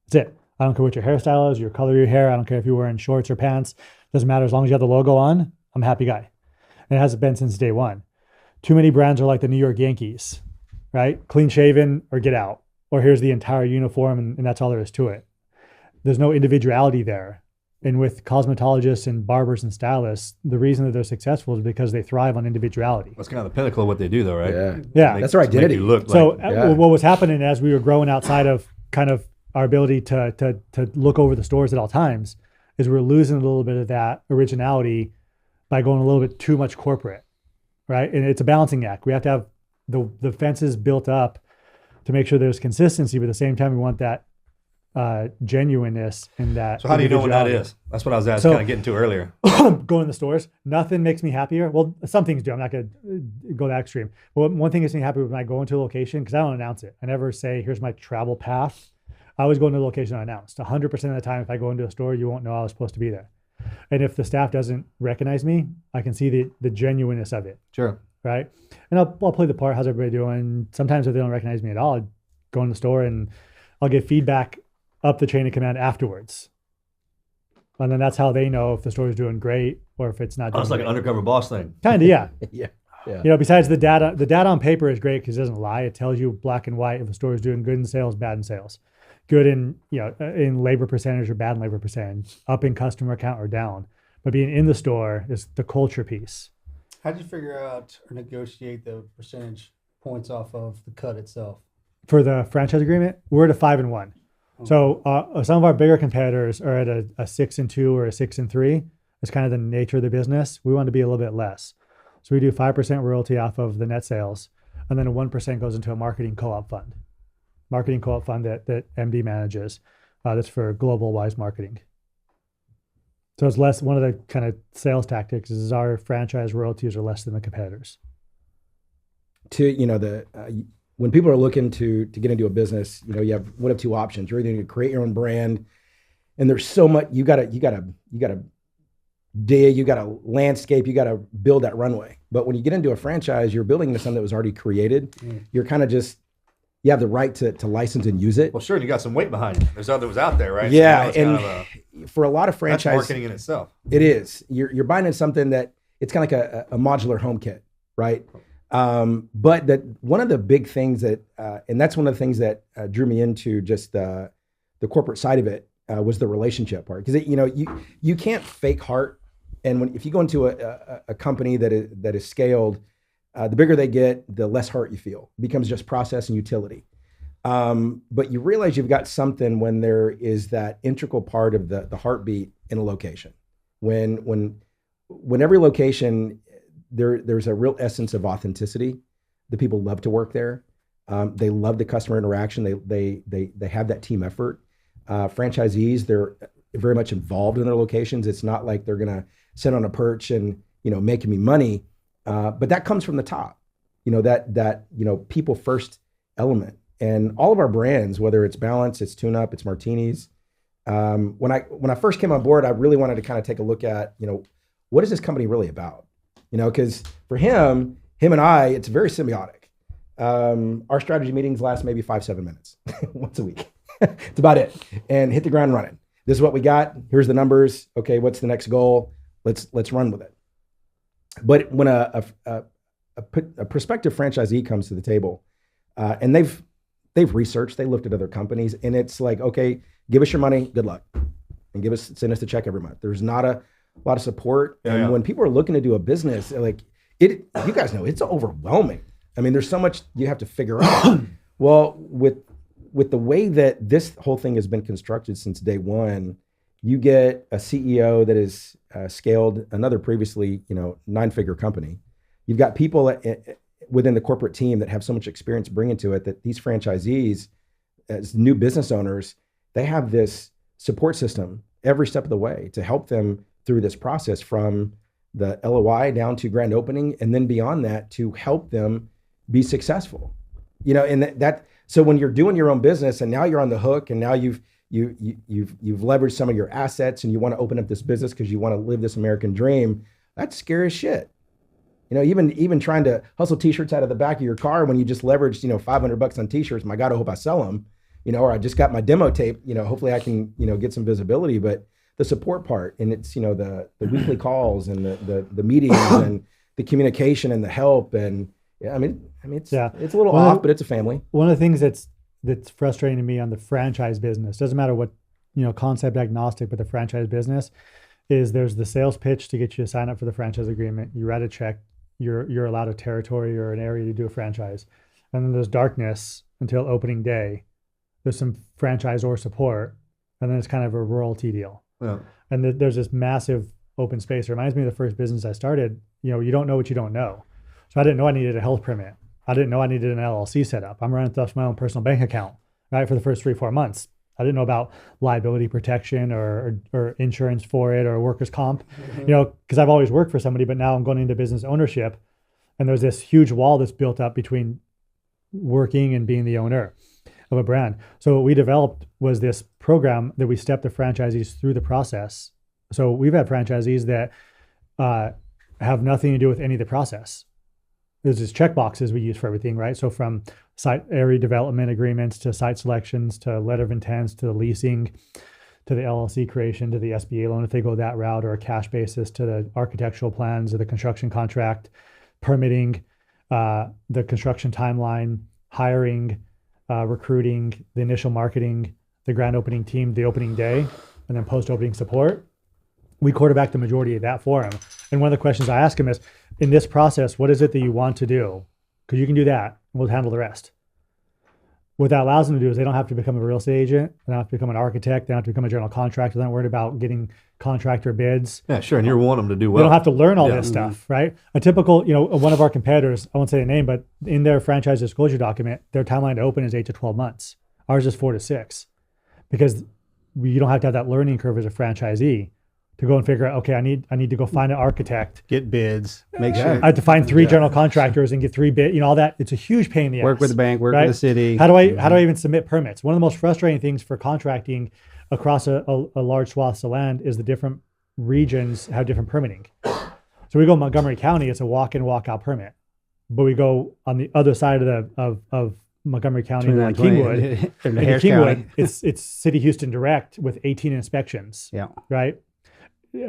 That's it. I don't care what your hairstyle is, your color of your hair. I don't care if you're wearing shorts or pants. Doesn't matter as long as you have the logo on. I'm a happy guy. And it hasn't been since day one. Too many brands are like the New York Yankees, right? Clean shaven or get out. Or here's the entire uniform and that's all there is to it. There's no individuality there. And with cosmetologists and barbers and stylists, the reason that they're successful is because they thrive on individuality. That's kind of the pinnacle of what they do, though, right? Yeah. Yeah. That's their identity. To make you look So like, what was happening as we were growing outside of kind of our ability to look over the stores at all times is we're losing a little bit of that originality by going a little bit too much corporate, right? And it's a balancing act. We have to have the fences built up to make sure there's consistency, but at the same time, we want that genuineness and that. So how do you know when that is? That's what I was asking, kind of getting to earlier. Going to the stores, nothing makes me happier. Well, some things do. I'm not going to go that extreme. But one thing makes me happy when I go into a location, because I don't announce it. I never say, here's my travel path. I always go into the location unannounced. 100% of the time, if I go into a store, you won't know I was supposed to be there. And if the staff doesn't recognize me, I can see the genuineness of it. Sure. Right? And I'll play the part. How's everybody doing? Sometimes if they don't recognize me at all, I'll go in the store and I'll get feedback up the chain of command afterwards. And then that's how they know if the store is doing great or if it's not doing It's like great. an undercover boss thing. Kind of, yeah. Yeah. You know, besides the data on paper is great because it doesn't lie. It tells you black and white if a store is doing good in sales, bad in sales, good in, in labor percentage or bad in labor percentage, up in customer count or down. But being in the store is the culture piece. How did you figure out or negotiate the percentage points off of the cut itself? For the franchise agreement, we're at a 5-1. So some of our bigger competitors are at a 6-2 or a 6-3. It's kind of the nature of the business. We want to be a little bit less. So we do 5% royalty off of the net sales, and then a 1% goes into a marketing co-op fund. Marketing co-op fund that MD manages. That's for global wise marketing. So it's less. One of the kind of sales tactics is our franchise royalties are less than the competitors. When people are looking to get into a business, you have one of two options. You're either going to create your own brand, and there's so much you gotta dig, you gotta landscape, you gotta build that runway. But when you get into a franchise, you're building into something that was already created. You're kind of you have the right to license and use it. Well, sure, you got some weight behind you. There's others out there, right? Yeah, So and for a lot of franchise, that's marketing in itself. it is. You're buying into something that it's kind of like a modular home kit, right? But that one of the big things that, and that's one of the things that drew me into just the corporate side of it was the relationship part. Because you can't fake heart, and if you go into a company that is scaled, the bigger they get, the less heart you feel. It becomes just process and utility. But you realize you've got something when there is that integral part of the heartbeat in a location. When every location, there's a real essence of authenticity. The people love to work there. They love the customer interaction. They have that team effort. Franchisees, they're very much involved in their locations. It's not like they're gonna sit on a perch and making me money. But that comes from the top. That people first element. And all of our brands, whether it's Balance, it's Tune Up, it's Martinis. When I first came on board, I really wanted to kind of take a look at what is this company really about. Because for him and I, it's very symbiotic. Our strategy meetings last maybe 5-7 minutes once a week. It's about it. And hit the ground running. This is what we got. Here's the numbers. Okay, what's the next goal? Let's run with it. But when a prospective franchisee comes to the table, and they've researched, they looked at other companies, and it's like, okay, give us your money, good luck, and send us the check every month. There's not a lot of support. And when people are looking to do a business, like you guys know, it's overwhelming. I mean, there's so much you have to figure out. Well, with the way that this whole thing has been constructed since day one, you get a CEO that is scaled another previously, 9-figure company. You've got people within the corporate team that have so much experience bringing to it that these franchisees, as new business owners, they have this support system every step of the way to help them through this process from the LOI down to grand opening, and then beyond that to help them be successful. And that so when you're doing your own business and now you're on the hook and now you've leveraged some of your assets and you want to open up this business because you want to live this American dream, that's scary as shit. Even trying to hustle t-shirts out of the back of your car when you just leveraged, $500 on t-shirts. My God, I hope I sell them. or I just got my demo tape, hopefully I can, get some visibility, but the support part, and it's, the weekly calls and the meetings and the communication and the help. And it's a little off, but it's a family. One of the things that's frustrating to me on the franchise business, doesn't matter what, concept agnostic, but the franchise business is there's the sales pitch to get you to sign up for the franchise agreement. You write a check, you're allowed a territory or an area to do a franchise. And then there's darkness until opening day. There's some franchisor support, and then it's kind of a royalty deal. Yeah. And there's this massive open space. It reminds me of the first business I started. You don't know what you don't know. So I didn't know I needed a health permit. I didn't know I needed an LLC set up. I'm running stuff from my own personal bank account, right, for the first 3-4 months. I didn't know about liability protection or insurance for it or workers' comp, because I've always worked for somebody, but now I'm going into business ownership, and there's this huge wall that's built up between working and being the owner of a brand. So what we developed was this program that we step the franchisees through the process. So we've had franchisees that have nothing to do with any of the process. There's just check boxes we use for everything, right? So from site area development agreements to site selections to letter of intents to the leasing to the LLC creation to the SBA loan if they go that route, or a cash basis, to the architectural plans or the construction contract, permitting, the construction timeline, hiring, recruiting, the initial marketing, the grand opening team, the opening day, and then post-opening support. We quarterback the majority of that for them. And one of the questions I ask them is, in this process, what is it that you want to do? Because you can do that, and we'll handle the rest. What that allows them to do is they don't have to become a real estate agent. They don't have to become an architect. They don't have to become a general contractor. They're not worried about getting contractor bids. Yeah, sure. And you want them to do well. They don't have to learn all this stuff, right? A typical, one of our competitors, I won't say the name, but in their franchise disclosure document, their timeline to open is 8 to 12 months. Ours is 4 to 6, because you don't have to have that learning curve as a franchisee to go and figure out, okay, I need to go find an architect, Get bids, make sure. I have to find 3 general contractors and get 3 bid, all that. It's a huge pain in the ass. Work with the bank, work right? with the city. How do I even submit permits? One of the most frustrating things for contracting across a large swaths of land is the different regions have different permitting. So we go Montgomery County, it's a walk in, walk out permit. But we go on the other side of Montgomery County, like Kingwood, Harris Kingwood, County. it's City Houston Direct with 18 inspections. Yeah. Right?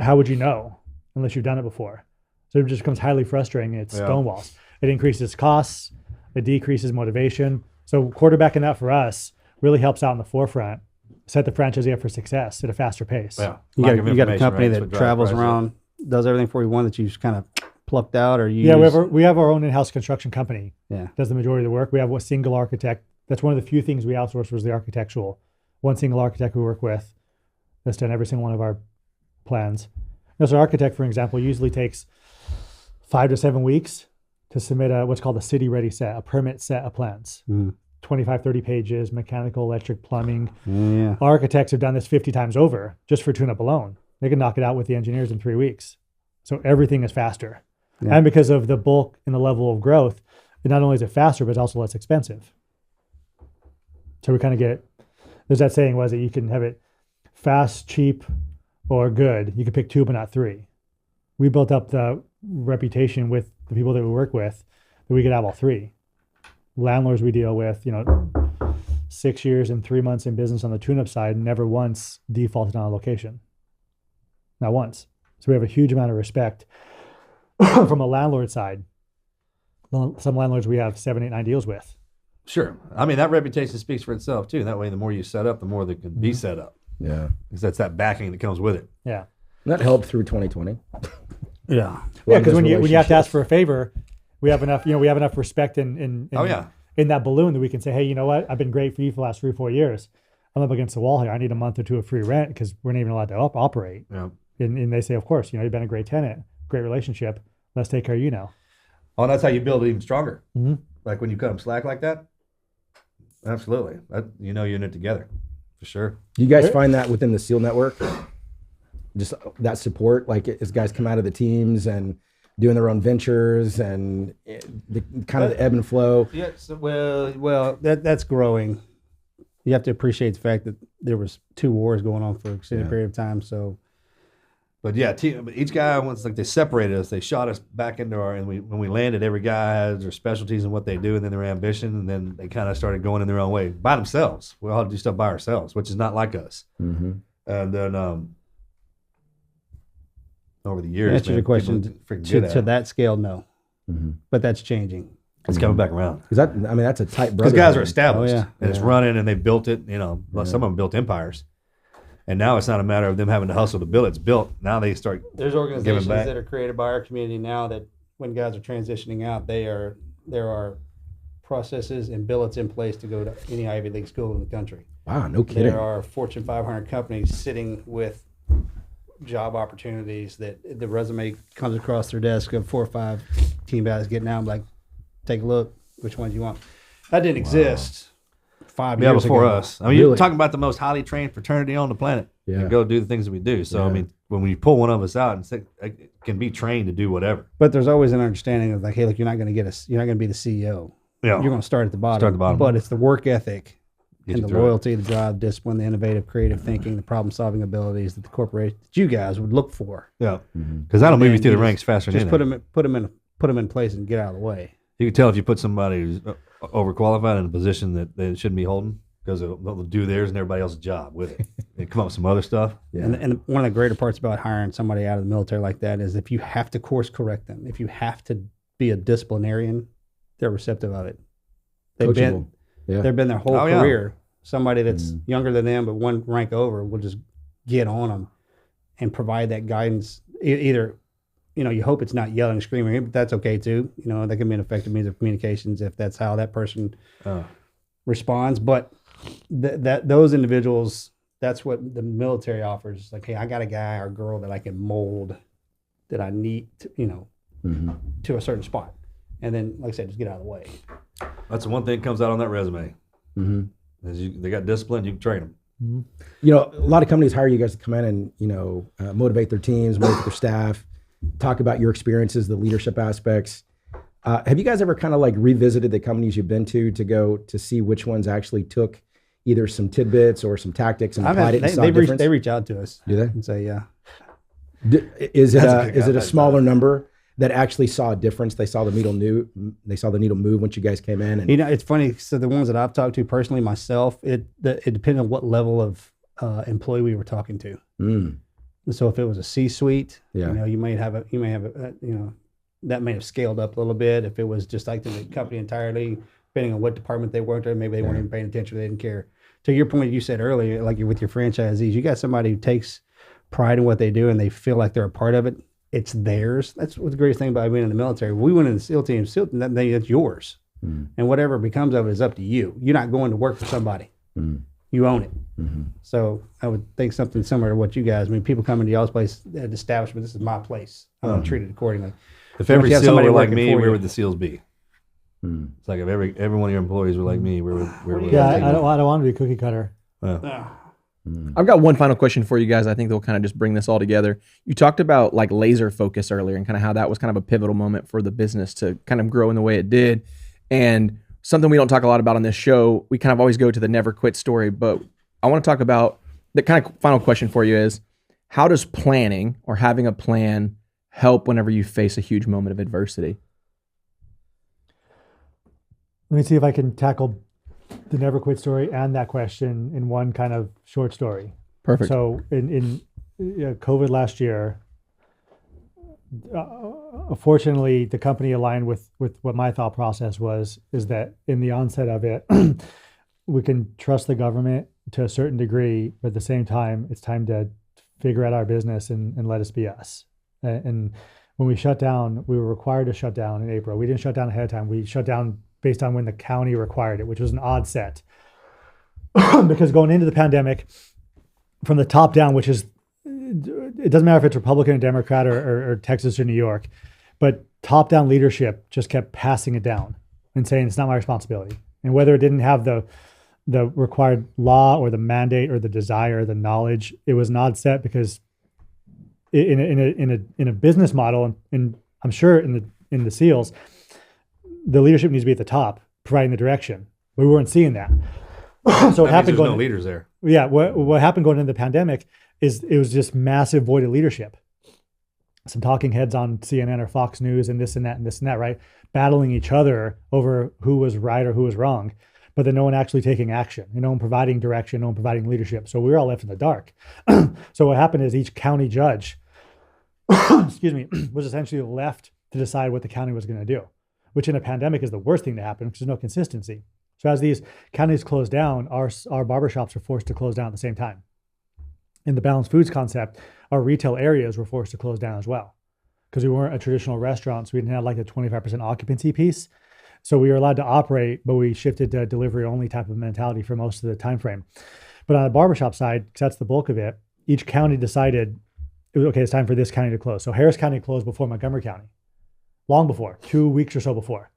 How would you know unless you've done it before? So it just becomes highly frustrating. It's stonewalls. It increases costs. It decreases motivation. So quarterbacking that for us really helps out in the forefront, set the franchisee up for success at a faster pace. Yeah. You got a company that travels around, does everything for you, one that you just kind of plucked out, or you we have our own in-house construction company. Yeah. Does the majority of the work. We have a single architect. That's one of the few things we outsourced was the architectural. One single architect we work with that's done every single one of our plans. As an architect, for example, usually takes 5 to 7 weeks to submit what's called a city ready set, a permit set of plans. 25, 30 pages, mechanical, electric, plumbing. Yeah. Architects have done this 50 times over just for tune-up alone. They can knock it out with the engineers in 3 weeks. So everything is faster. Yeah. And because of the bulk and the level of growth, not only is it faster, but it's also less expensive. So we kind of there's that saying, was it, you can have it fast, cheap, or good. You could pick 2, but not 3. We built up the reputation with the people that we work with that we could have all 3. Landlords we deal with, 6 years and 3 months in business on the tune-up side, never once defaulted on a location. Not once. So we have a huge amount of respect from a landlord side. Some landlords we have 7, 8, 9 deals with. Sure. I mean, that reputation speaks for itself too. That way, the more you set up, the more that can be set up. Yeah. Because that's that backing that comes with it. Yeah. And that helped through 2020. Yeah. Yeah, because when you have to ask for a favor, we have enough respect in that balloon that we can say, hey, you know what? I've been great for you for the last 3 or 4 years. I'm up against the wall here. I need a month or 2 of free rent because we're not even allowed to operate. Yeah. And they say, of course, you've been a great tenant, great relationship. Let's take care of you now. Oh, and that's how you build it even stronger. Mm-hmm. Like when you cut them slack like that. Absolutely. You're in it together. For sure. Do you guys find that within the SEAL network? Just that support, like as guys come out of the teams and doing their own ventures and the kind of the ebb and flow. Yeah. So, well, that's growing. You have to appreciate the fact that there was 2 wars going on for an extended period of time. So But yeah, each guy, once like they separated us, they shot us back into our, and when we landed, every guy has their specialties and what they do, and then their ambition, and then they kind of started going in their own way by themselves. We all do stuff by ourselves, which is not like us. Mm-hmm. And then over the years, answer your question to that scale, no, but that's changing. It's coming back around. Because that's a tight brother. Because guys are established, Oh, yeah. and it's running, and they built it. You know, some of them built empires. And now it's not a matter of them having to hustle to build it. It's built. Now they start. There's organizations back. that are created by our community now that when guys are transitioning out, there are processes and billets in place to go to any Ivy League school in the country. Wow, no kidding. There are Fortune 500 companies sitting with job opportunities that the resume comes across their desk of 4 or 5 team guys getting out. I'm like, take a look, which ones you want. That didn't exist 5 years before ago. us. I mean, you're talking about the most highly trained fraternity on the planet. Yeah. To go do the things that we do. So I mean, when you pull one of us out and say, it can be trained to do whatever. But there's always an understanding of like, hey, look, you're not going to be the CEO. Yeah. You're going to start at the bottom. Start at the bottom. But it's the work ethic Get and you the through it. loyalty, the drive, discipline, the innovative, creative thinking, the problem-solving abilities that the corporation, that you guys would look for. Yeah. Because that'll move you through the ranks faster than Just anything. put them in place and get out of the way. You can tell if you put somebody who's overqualified in a position that they shouldn't be holding, because they'll do theirs and everybody else's job with it. They come up with some other stuff. Yeah. And one of the greater parts about hiring somebody out of the military like that is if you have to course correct them, if you have to be a disciplinarian, they're receptive of it. They've Coachable. been their whole Oh, yeah. career. Somebody that's younger than them but one rank over will just get on them and provide that guidance. Either, you hope it's not yelling, screaming, but that's okay too. That can be an effective means of communications if that's how that person responds. But those individuals, that's what the military offers. Like, hey, I got a guy or girl that I can mold, that I need to, to a certain spot. And then, like I said, just get out of the way. That's the one thing that comes out on that resume. Mm-hmm. They got discipline, you can train them. A lot of companies hire you guys to come in and, motivate their teams, motivate their staff, talk about your experiences, the leadership aspects. Have you guys ever kind of like revisited the companies you've been to go to see which ones actually took either some tidbits or some tactics and applied it and saw a difference? They reach out to us. Do they? And say, yeah. Is it a smaller number that actually saw a difference? They saw the needle move once you guys came in. And It's funny. So the ones that I've talked to personally myself, it depended on what level of employee we were talking to. And so if it was a C-suite, you may have that may have scaled up a little bit. If it was just like the company entirely, depending on what department they worked in, maybe they weren't even paying attention, they didn't care. To your point, you said earlier, like you're with your franchisees, you got somebody who takes pride in what they do and they feel like they're a part of it. It's theirs. That's what's the greatest thing about being in the military. We went in the SEAL team, that's yours. And whatever becomes of it is up to you. You're not going to work for somebody. You own it. So I would think something similar to what you guys, people come into y'all's place, that establishment, this is my place. I'm going to treat it accordingly. If every you have SEAL somebody were like working me, for where you. would the SEALs be? It's like if every one of your employees were like me, where would Yeah, I don't want to be a cookie cutter. I've got one final question for you guys. I think they'll kind of just bring this all together. You talked about like laser focus earlier and kind of how that was kind of a pivotal moment for the business to kind of grow in the way it did. And something we don't talk a lot about on this show, we kind of always go to the never quit story, but I want to talk about the kind of final question for you is, how does planning or having a plan help whenever you face a huge moment of adversity? Let me see if I can tackle the never quit story and that question in one kind of short story. Perfect. So in COVID last year, fortunately, the company aligned with what my thought process is that in the onset of it, we can trust the government to a certain degree, but at the same time, it's time to figure out our business and let us be us. And when we shut down, we were required to shut down in April. We didn't shut down ahead of time. We shut down based on when the county required it, which was an odd set. Because going into the pandemic, from the top down, which is, it doesn't matter if it's Republican or Democrat or Texas or New York, but top down leadership just kept passing it down and saying it's not my responsibility. And whether it didn't have the required law or the mandate or the desire or the knowledge, it was an odd set because in a business model, and I'm sure in the SEALs, the leadership needs to be at the top, providing the direction. We weren't seeing that. So what happened? There's no leaders there. Yeah, what happened going into the pandemic is it was just massive void of leadership. some talking heads on CNN or Fox News and this and that and this and that, right? Battling each other over who was right or who was wrong, but then no one actually taking action, no one providing direction, no one providing leadership. So we were all left in the dark. So what happened is each county judge, excuse me, was essentially left to decide what the county was going to do, which in a pandemic is the worst thing to happen because there's no consistency. So as these counties close down, our barbershops are forced to close down at the same time. In the balanced foods concept, our retail areas were forced to close down as well because we weren't a traditional restaurant. So we didn't have like a 25% occupancy piece. So we were allowed to operate, but we shifted to delivery only type of mentality for most of the time frame. But on the barbershop side, because that's the bulk of it, each county decided, okay, it's time for this county to close. So Harris County closed before Montgomery County, long before, 2 weeks or so before,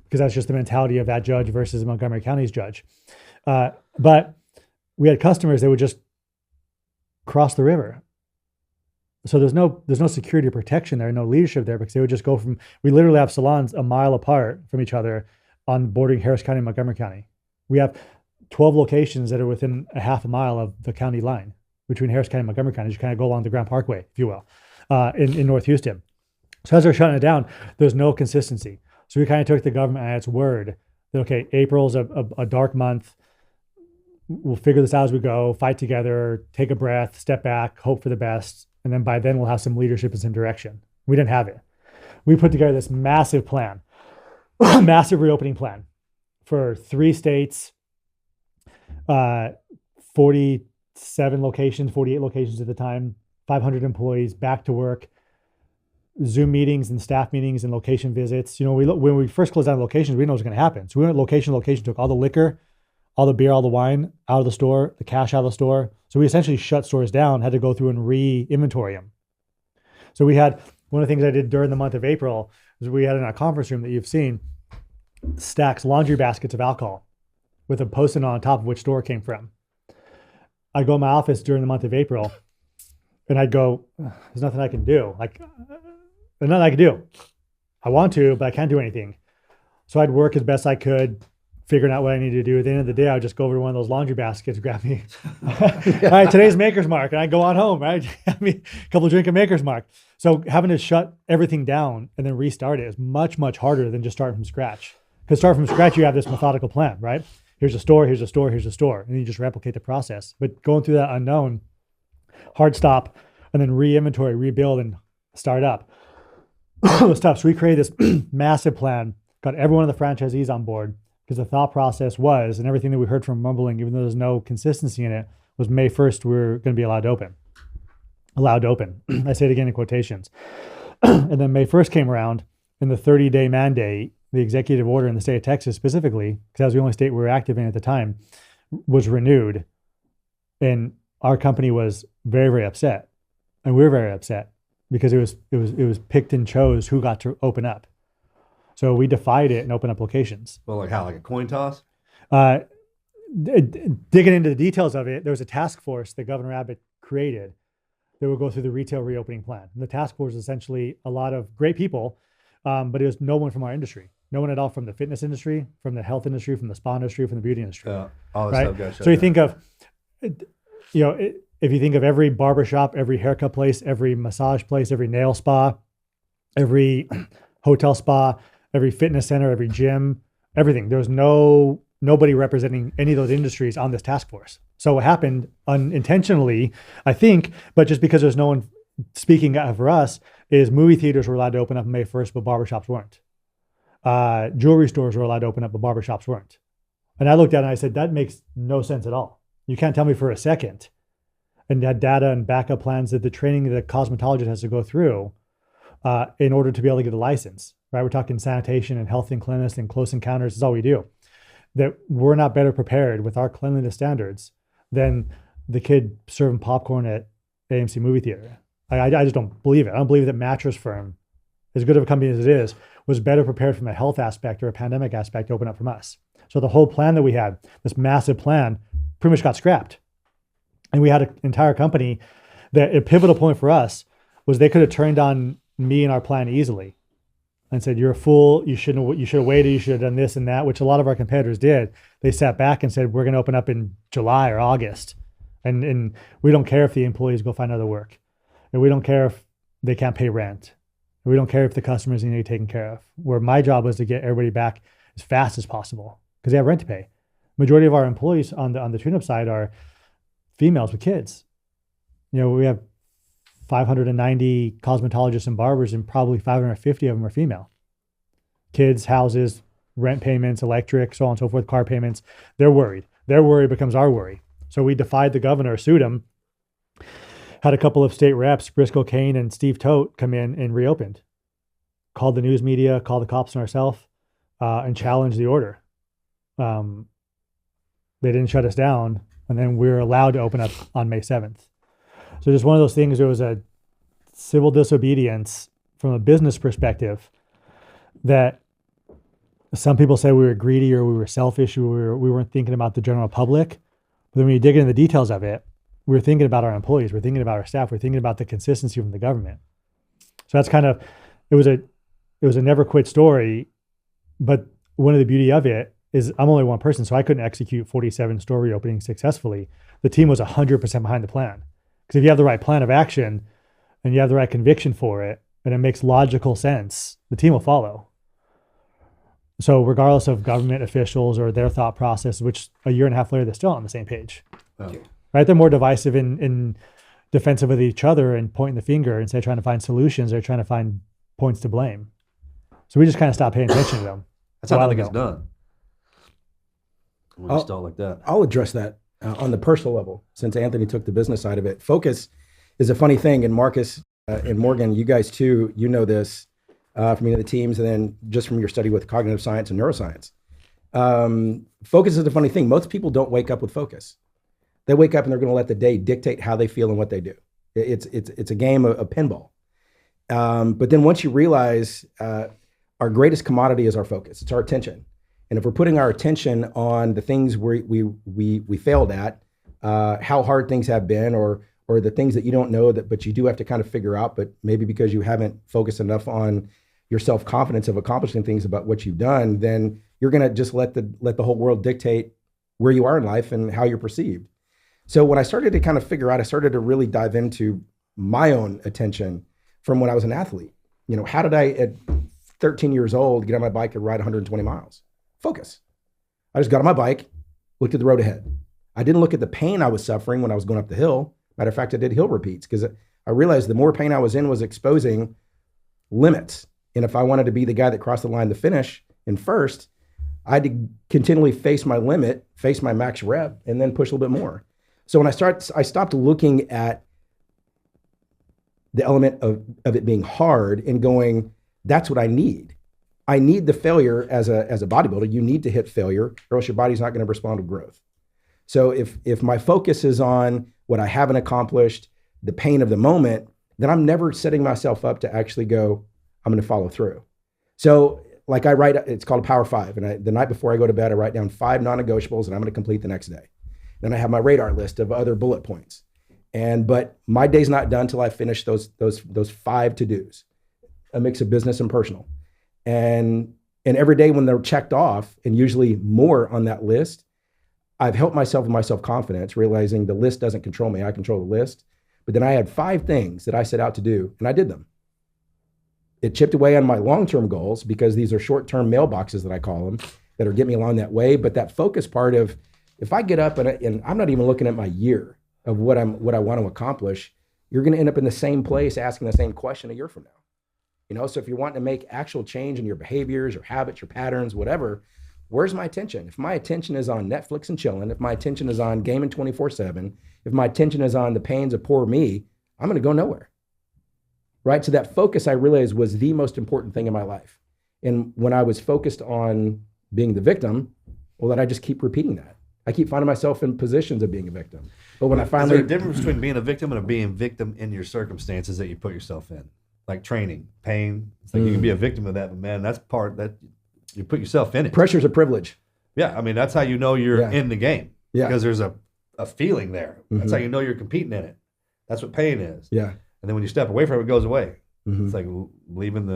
because that's just the mentality of that judge versus Montgomery County's judge. But we had customers that would just cross the river. So there's no security or protection there, no leadership there, because they would just go from, we literally have salons a mile apart from each other on bordering Harris County and Montgomery County. We have 12 locations that are within a half a mile of the county line between Harris County and Montgomery County. You kind of go along the Grand Parkway, if you will, in North Houston. So as they're shutting it down, there's no consistency. So we kind of took the government at its word that, okay, April's a dark month. We'll figure this out as we go, fight together, take a breath, step back, hope for the best. And then by then we'll have some leadership and some direction. We didn't have it. We put together this massive plan, massive reopening plan for 3 states, 47 locations, 48 locations at the time, 500 employees, back to work, Zoom meetings and staff meetings and location visits. When we first closed down the locations, we didn't know what was going to happen. So we went location to location, took all the liquor, all the beer, all the wine out of the store, the cash out of the store. So we essentially shut stores down, had to go through and re-inventory them. So we had, one of the things I did during the month of April is we had in our conference room that you've seen, stacks, laundry baskets of alcohol with a post-it on top of which store it came from. I'd go in my office during the month of April and I'd go, there's nothing I can do. There's nothing I can do. I want to, but I can't do anything. So I'd work as best I could, figuring out what I needed to do. At the end of the day, I would just go over to one of those laundry baskets, grab me, all right, today's Maker's Mark, and I'd go on home, right? Have me a couple of drink of Maker's Mark. So having to shut everything down and then restart it is much, much harder than just starting from scratch. Because starting from scratch, you have this methodical plan, right? Here's a store, here's a store, here's a store, and you just replicate the process. But going through that unknown, hard stop, and then re-inventory, rebuild, and start up. Was tough. So we created this massive plan, got every one of the franchisees on board, because the thought process was, and everything that we heard from mumbling, even though there's no consistency in it, was May 1st, we're going to be allowed to open. Allowed to open. I say it again in quotations. And then May 1st came around, and the 30-day mandate, the executive order in the state of Texas specifically, because that was the only state we were active in at the time, was renewed. And our company was very, very upset. And we were very upset because it was picked and chose who got to open up. So we defied it and opened up locations. Well, like how? Like a coin toss? Digging into the details of it, there was a task force that Governor Abbott created that would go through the retail reopening plan. And the task force is essentially a lot of great people, but it was no one from our industry. No one at all from the fitness industry, from the health industry, from the spa industry, from the beauty industry. All this right? stuff got shut So you down. think of, if you think of every barbershop, every haircut place, every massage place, every nail spa, every hotel spa, every fitness center, every gym, everything. There was nobody representing any of those industries on this task force. So what happened unintentionally, I think, but just because there's no one speaking for us, is movie theaters were allowed to open up May 1st, but barbershops weren't. Jewelry stores were allowed to open up, but barbershops weren't. And I looked at it and I said, that makes no sense at all. You can't tell me for a second, and had data and backup plans that the training that a cosmetologist has to go through in order to be able to get a license, right? We're talking sanitation and health and cleanliness and close encounters is all we do. That we're not better prepared with our cleanliness standards than the kid serving popcorn at AMC movie theater. I just don't believe it. I don't believe that Mattress Firm, as good of a company as it is, was better prepared from a health aspect or a pandemic aspect to open up from us. So the whole plan that we had, this massive plan, pretty much got scrapped. And we had an entire company that a pivotal point for us was they could have turned on me and our plan easily and said, you're a fool. You should have waited. You should have done this and that, which a lot of our competitors did. They sat back and said, we're going to open up in July or August. And we don't care if the employees go find other work. And we don't care if they can't pay rent. We don't care if the customers need to be taken care of. Where my job was to get everybody back as fast as possible because they have rent to pay. Majority of our employees on the tune-up side are females with kids. We have 590 cosmetologists and barbers, and probably 550 of them are female. Kids, houses, rent payments, electric, so on and so forth, car payments. They're worried. Their worry becomes our worry. So we defied the governor, sued him, had a couple of state reps, Briscoe Kane and Steve Tote, come in and reopened. Called the news media, called the cops and ourselves, and challenged the order. They didn't shut us down, and then we were allowed to open up on May 7th. So just one of those things, there was a civil disobedience from a business perspective that some people say we were greedy or we were selfish, or we weren't thinking about the general public. But then when you dig into the details of it, we're thinking about our employees, we're thinking about our staff, we're thinking about the consistency from the government. So that's kind of, it was a never quit story. But one of the beauty of it is I'm only one person, so I couldn't execute 47 store reopenings successfully. The team was 100% behind the plan. Because if you have the right plan of action and you have the right conviction for it, and it makes logical sense, the team will follow. So regardless of government officials or their thought process, which a year and a half later, they're still on the same page. Oh. Right? They're more divisive in defensive of each other and pointing the finger instead of trying to find solutions. They're trying to find points to blame. So we just kind of stopped paying attention to them. That's how nothing gets done. When you start like that. I'll address that on the personal level, since Anthony took the business side of it. Focus is a funny thing, and Marcus and Morgan, you guys too, you know this from the teams, and then just from your study with cognitive science and neuroscience. Focus is a funny thing. Most people don't wake up with focus. They wake up and they're going to let the day dictate how they feel and what they do. It's a game of pinball. But then once you realize our greatest commodity is our focus, it's our attention. And if we're putting our attention on the things we failed at, how hard things have been, or the things that you don't know but you do have to kind of figure out, but maybe because you haven't focused enough on your self-confidence of accomplishing things about what you've done, then you're going to just let the whole world dictate where you are in life and how you're perceived. So when I started to kind of figure out, I started to really dive into my own attention from when I was an athlete. How did I at 13 years old get on my bike and ride 120 miles? Focus. I just got on my bike, looked at the road ahead. I didn't look at the pain I was suffering when I was going up the hill. Matter of fact, I did hill repeats because I realized the more pain I was in was exposing limits. And if I wanted to be the guy that crossed the line to finish in first, I had to continually face my limit, face my max rep, and then push a little bit more. So when I stopped looking at the element of it being hard and going, that's what I need. I need the failure as a bodybuilder. You need to hit failure, or else your body's not going to respond to growth. So if my focus is on what I haven't accomplished, the pain of the moment, then I'm never setting myself up to actually go, I'm going to follow through. So like I write, it's called a Power 5. And the night before I go to bed, I write down 5 non-negotiables that I'm going to complete the next day. Then I have my radar list of other bullet points. But my day's not done till I finish those 5 to-dos, a mix of business and personal. And every day when they're checked off, and usually more on that list, I've helped myself with my self-confidence, realizing the list doesn't control me. I control the list. But then I had 5 things that I set out to do, and I did them. It chipped away on my long-term goals, because these are short-term mailboxes that I call them, that are getting me along that way. But that focus part of, if I get up and I'm not even looking at my year of what I want to accomplish, you're going to end up in the same place asking the same question a year from now. So if you're wanting to make actual change in your behaviors, your habits, your patterns, whatever, where's my attention? If my attention is on Netflix and chilling, if my attention is on gaming 24/7, if my attention is on the pains of poor me, I'm going to go nowhere. Right? So that focus, I realized, was the most important thing in my life. And when I was focused on being the victim, well, then I just keep repeating that. I keep finding myself in positions of being a victim. But when I finally... Is there a difference between being a victim and being victim in your circumstances that you put yourself in? Like training, pain. It's like you can be a victim of that, but man, that's part that you put yourself in it. Pressure's a privilege. Yeah, I mean, that's how you know you're in the game. Yeah. Because there's a feeling there. That's how you know you're competing in it. That's what pain is. Yeah. And then when you step away from it, it goes away. It's like leaving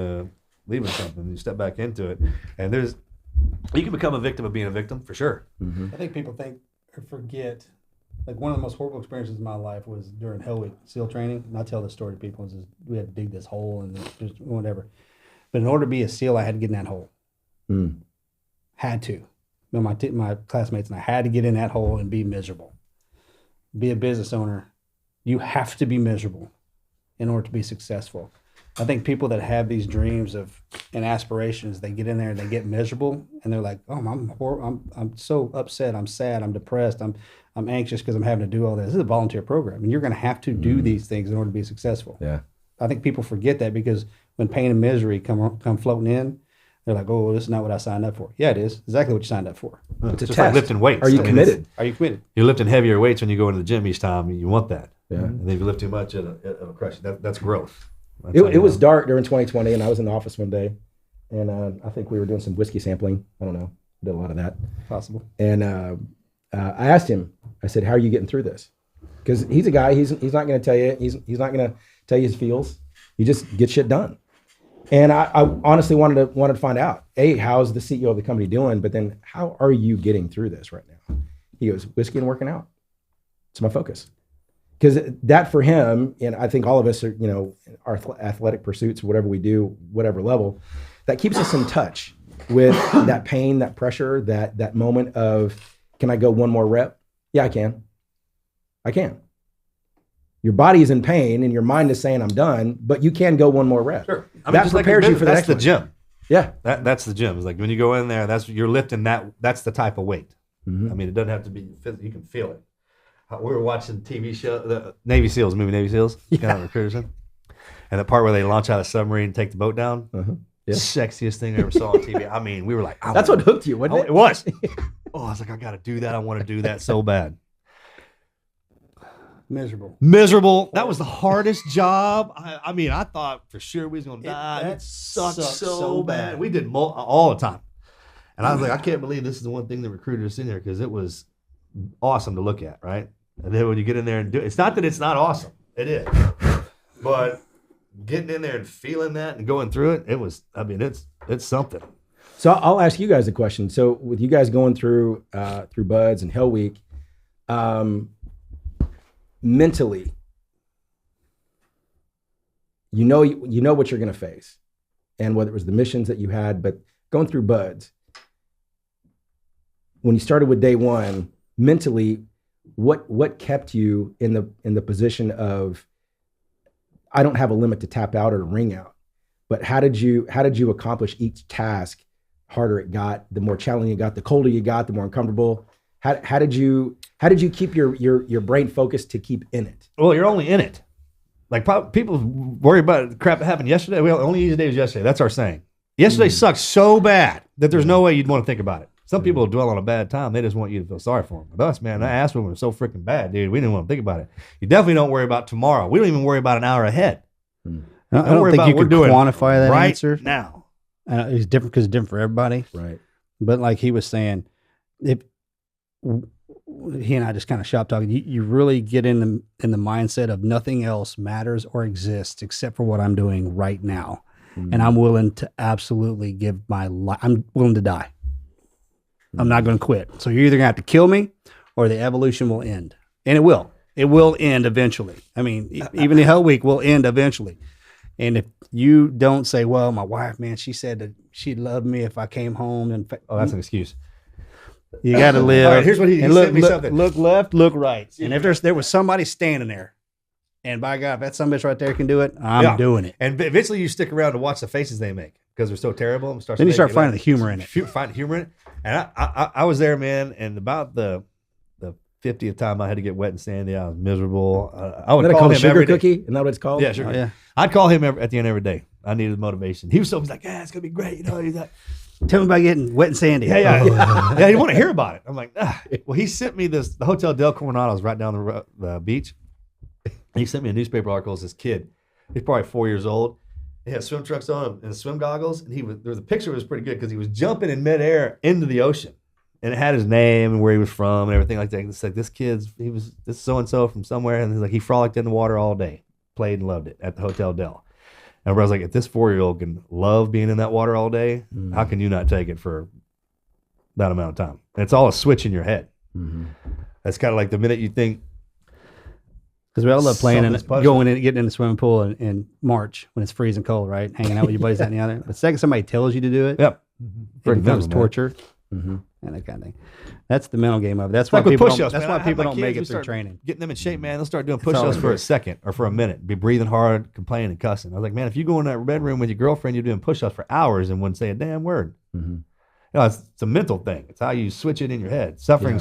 something. You step back into it, and you can become a victim of being a victim for sure. I think people think or forget Like one of the most horrible experiences of my life was during Hell Week SEAL training. And I tell this story to people. Is we had to dig this hole and just whatever. But in order to be a SEAL, I had to get in that hole. Had to. My classmates and I had to get in that hole and be miserable. Be a business owner. You have to be miserable in order to be successful. I think people that have these dreams and aspirations, they get in there and they get miserable, and they're like, "Oh, I'm so upset. I'm sad. I'm depressed. I'm anxious because I'm having to do all this." This is a volunteer program, and you're going to have to do these things in order to be successful. Yeah. I think people forget that because when pain and misery come floating in, they're like, "Oh, this is not what I signed up for." Yeah, it is exactly what you signed up for. It's just like lifting weights. Are you committed? Are you committed? You're lifting heavier weights when you go into the gym each time. You want that. Yeah. And if you lift too much, it'll crush you. That's growth. That's It was dark during 2020, and I was in the office one day, and I think we were doing some whiskey sampling. I don't know. Did a lot of that. Possible. And I asked him, I said, "How are you getting through this?" Because he's a guy, he's not going to tell you, he's not going to tell you his feels. You just get shit done. And I honestly wanted to find out, A, how's the CEO of the company doing? But then how are you getting through this right now? He goes, whiskey and working out. It's my focus. Because that for him, and I think all of us are, our athletic pursuits, whatever we do, whatever level, that keeps us in touch with that pain, that pressure, that moment of, can I go one more rep? Yeah, I can. Your body is in pain and your mind is saying I'm done, but you can go one more rep. Sure. That prepares you for the next one. That's the gym. Yeah. That's the gym. It's like when you go in there, you're lifting that's the type of weight. I mean, it doesn't have to be, you can feel it. We were watching TV show, the Navy SEALs, kind of recruiters in. And the part where they launch out a submarine and take the boat down, Yeah. sexiest thing I ever saw on TV. I mean, we were like, That's what hooked you, wasn't it? It was. Oh, I was like, I got to do that. I want to do that so bad. Miserable. That was the hardest job. I mean, I thought for sure we was going to die. It sucked so bad. We did all the time. And I was like, I can't believe this is the one thing that recruited us in there because it was awesome to look at, right? And then when you get in there and do it, it's not that it's not awesome. It is. But getting in there and feeling that and going through it, it's something. So I'll ask you guys a question. So with you guys going through Buds and Hell Week, mentally, you know what you're going to face, and whether it was the missions that you had, but going through Buds, when you started with day one, mentally, what kept you in the position of, I don't have a limit to tap out or to ring out, but how did you accomplish each task? Harder it got, the more challenging it got, the colder you got, the more uncomfortable. How did you keep your brain focused to keep in it? Well, you're only in it. Like people worry about the crap that happened yesterday. Well, only easy day was yesterday. That's our saying. Yesterday sucked so bad that there's no way you'd want to think about it. Some people dwell on a bad time. They just want you to feel sorry for them. But us, man, that ass woman was so freaking bad, dude. We didn't want to think about it. You definitely don't worry about tomorrow. We don't even worry about an hour ahead. I don't think you can quantify that right answer now. It's different because it's different for everybody. Right. But like he was saying, if he and I just kind of shop talking, you really get in the mindset of nothing else matters or exists except for what I'm doing right now. And I'm willing to absolutely give my life. I'm willing to die. I'm not going to quit. So you're either going to have to kill me or the evolution will end. And it will. It will end eventually. I mean, even the Hell Week will end eventually. And if you don't say, well, my wife, man, she said that she'd love me if I came home. And that's an excuse. You got to live. All right, here's what he sent me something. Look left, look right. And if there was somebody standing there, and by God, if that some bitch right there can do it, I'm doing it. And eventually you stick around to watch the faces they make because they're so terrible. And then you start finding the humor in it. Find humor in it. And I was there, man, and about the 50th time I had to get wet and sandy, I was miserable. I would call him sugar every day. cookie? Isn't that what it's called? Yeah, sure. Oh, yeah. I'd call him at the end every day. I needed motivation. He was like, yeah, it's going to be great. He's like, tell me about getting wet and sandy. Yeah. Yeah, you want to hear about it. I'm like, Well, he sent me the Hotel Del Coronado's right down the beach. He sent me a newspaper article as this kid. He's probably 4 years old. He had swim trunks on and swim goggles. And there was a picture that was pretty good because he was jumping in midair into the ocean. And it had his name and where he was from and everything like that. It's like this so-and-so from somewhere. And he's like, he frolicked in the water all day, played and loved it at the Hotel Del. And I was like, if this 4-year-old can love being in that water all day, how can you not take it for that amount of time? And it's all a switch in your head. That's kind of like the minute you think, Because we all love playing and Something's pushing. going in, getting in the swimming pool in March when it's freezing cold, right? Hanging out with your buddies, that and the other. But the second somebody tells you to do it, yep. it becomes torture and that kind of thing. That's the mental game of it. That's why Like with people push-ups, don't, that's man. why I people have my don't make kids, we it through start training. Getting them in shape, man. They'll start doing all push-ups it for a is. second or for a minute. Be breathing hard, complaining and cussing. I was like, man, if you go in that bedroom with your girlfriend, you're doing push-ups for hours and wouldn't say a damn word. You know, it's a mental thing. It's how you switch it in your head. Suffering.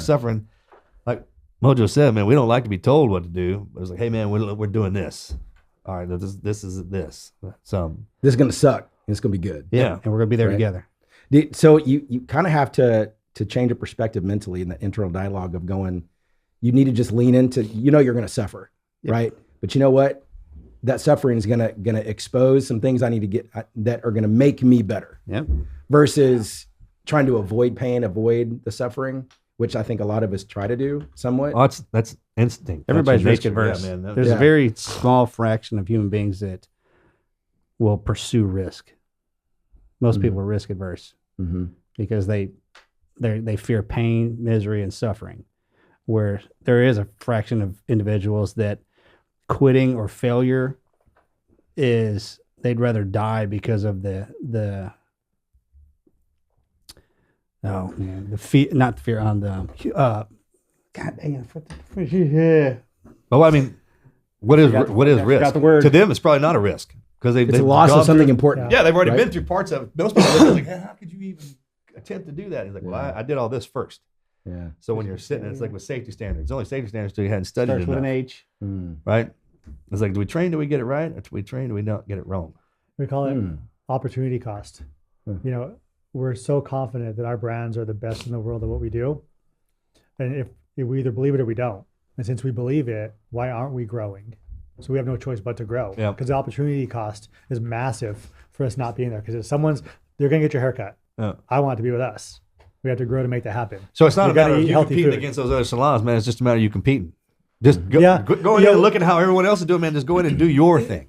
Like Mojo said, man, we don't like to be told what to do. But it's like, hey, man, we're doing this. All right, this is this. So This is gonna suck. It's gonna be good. yeah, And we're going to be there Right. together. So you kind of have to change a perspective mentally in the internal dialogue of going, you need to just lean into, you're going to suffer, right? But you know what? That suffering is going to expose some things I need to get that are going to make me better Yep. versus trying to avoid pain, avoid the suffering, which I think a lot of us try to do somewhat. oh, that's instinct. That's Everybody's your risk nature. adverse. Yeah, man. There's Yeah. a very small fraction of human beings that will pursue risk. Most people are risk adverse because they fear pain, misery, and suffering. Where there is a fraction of individuals that quitting or failure is they'd rather die because of the fear, not the fear on the God dang it, yeah. But I mean, what is forgot risk? the word. To them, it's probably not a risk because It's a loss of something important. Yeah, they've already Right? been through parts of it. Most people look at it like, how could you even attempt to do that? He's like, well, I did all this first. Yeah. So when you're sitting, it's like with safety standards. Only safety standards till you hadn't studied Starts with an enough, H. right? It's like, do we train? Do we get it right? Or do we train? Do we not get it wrong? We call it opportunity cost. We're so confident that our brands are the best in the world at what we do. And if we either believe it or we don't. And since we believe it, why aren't we growing? So we have no choice but to grow. Yeah. Because the opportunity cost is massive for us not being there. Because if they're going to get your haircut. Yeah. I want it to be with us. We have to grow to make that happen. So it's not You a matter gotta of eat you healthy competing food. against those other salons, man. It's just a matter of you competing. Just go in Yeah. and look at how everyone else is doing, man. Just go in and do your thing.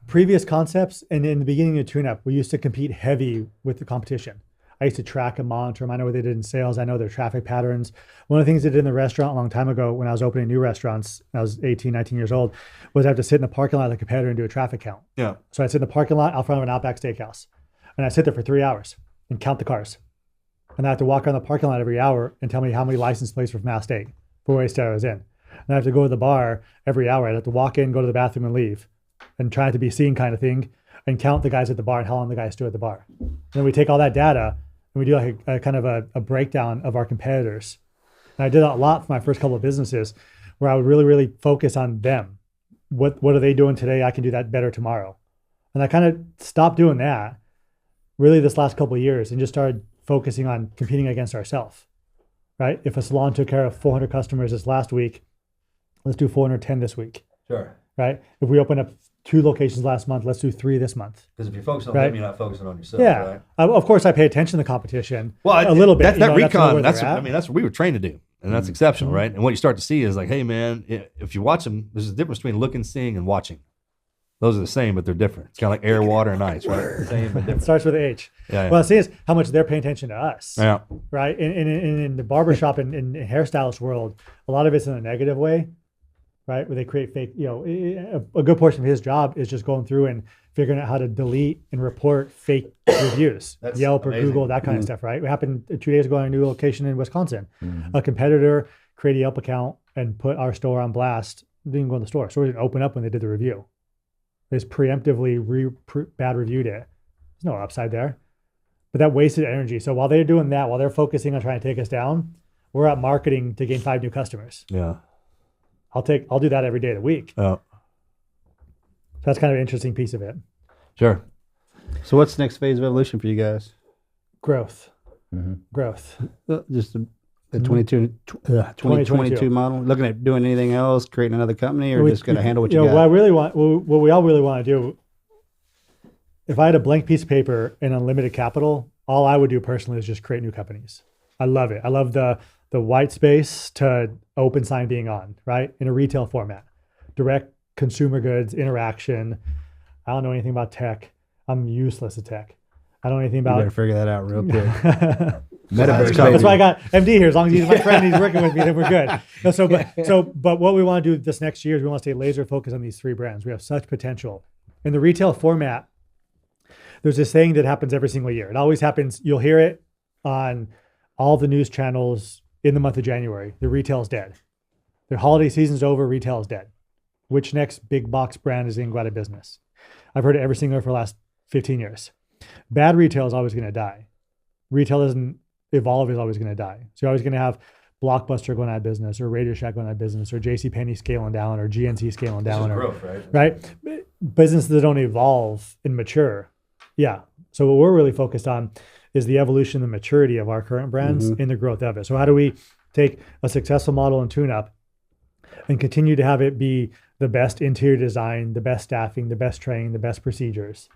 Previous concepts, and in the beginning of tune-up, we used to compete heavy with the competition. I used to track and monitor them. I know what they did in sales. I know their traffic patterns. One of the things they did in the restaurant a long time ago when I was opening new restaurants, I was 18, 19 years old, was I have to sit in the parking lot of the competitor and do a traffic count. Yeah. So I'd sit in the parking lot out front of an Outback Steakhouse. And I'd sit there for 3 hours and count the cars. And I have to walk around the parking lot every hour and tell me how many license plates were from Mass State for what state I was in. And I have to go to the bar every hour. I'd have to walk in, go to the bathroom, and leave, and try to be seen kind of thing, and count the guys at the bar and how long the guys stood at the bar. And then we take all that data and we do like a kind of a breakdown of our competitors. And I did that a lot for my first couple of businesses where I would really, really focus on them. What are they doing today? I can do that better tomorrow. And I kind of stopped doing that really this last couple of years and just started focusing on competing against ourselves, right? If a salon took care of 400 customers this last week, let's do 410 this week, Sure. right? If we open up 2 locations last month, let's do 3 this month. Because if you're focusing on Right. them, you're not focusing on yourself. Yeah. Right? Of course, I pay attention to the competition Well, a little bit. That you know, that's recon, where that's they're at. that's what we were trained to do, and that's exceptional, right? And what you start to see is like, hey, man, if you watch them, there's a difference between looking, seeing, and watching. Those are the same, but they're different. It's kind of like air, water, and ice, right? Same but It different. starts with an H. Yeah. What I'm saying is how much they're paying attention to us, Yeah. right? In the barbershop and in hairstylist world, a lot of it's in a negative way, right? Where they create fake, a good portion of his job is just going through and figuring out how to delete and report fake reviews, That's Yelp or amazing. Google, that kind of stuff, right? It happened 2 days ago in a new location in Wisconsin. A competitor created a Yelp account and put our store on blast. Didn't even go in the store. Store didn't open up when they did the review. They just preemptively bad reviewed it. There's no upside there. But that wasted energy. So while they're doing that, while they're focusing on trying to take us down, we're out marketing to gain 5 new customers. Yeah. I'll do that every day of the week. Oh, That's kind of an interesting piece of it. sure. So what's the next phase of evolution for you guys? Growth. Growth. Just the 2022 model? Looking at doing anything else, creating another company, or just going to handle what you got? What I really want, what we all really want to do, if I had a blank piece of paper and unlimited capital, all I would do personally is just create new companies. I love it. I love the white space to open sign being on, right? In a retail format, direct consumer goods, interaction. I don't know anything about tech. I'm useless at tech. I don't know anything You about better figure that out real quick. Metaverse, That's why I baby. got MD here. As long as he's my friend, he's working with me, then we're good. No, but what we want to do this next year is we want to stay laser focused on these 3 brands. We have such potential in the retail format. There's this thing that happens every single year. It always happens. You'll hear it on all the news channels in the month of January. The retail's dead. The holiday season's over. Retail is dead. Which next big box brand is going to go out of business? I've heard it every single year for the last 15 years. Bad retail is always going to die. Retail doesn't evolve, is always going to die. So you're always going to have Blockbuster going out of business, or Radio Shack going out of business, or JCPenney scaling down, or GNC scaling down. Or growth, right? right? Businesses that don't evolve and mature. Yeah. So what we're really focused on is the evolution and maturity of our current brands and the growth of it. So how do we take a successful model and tune up and continue to have it be the best interior design, the best staffing, the best training, the best procedures,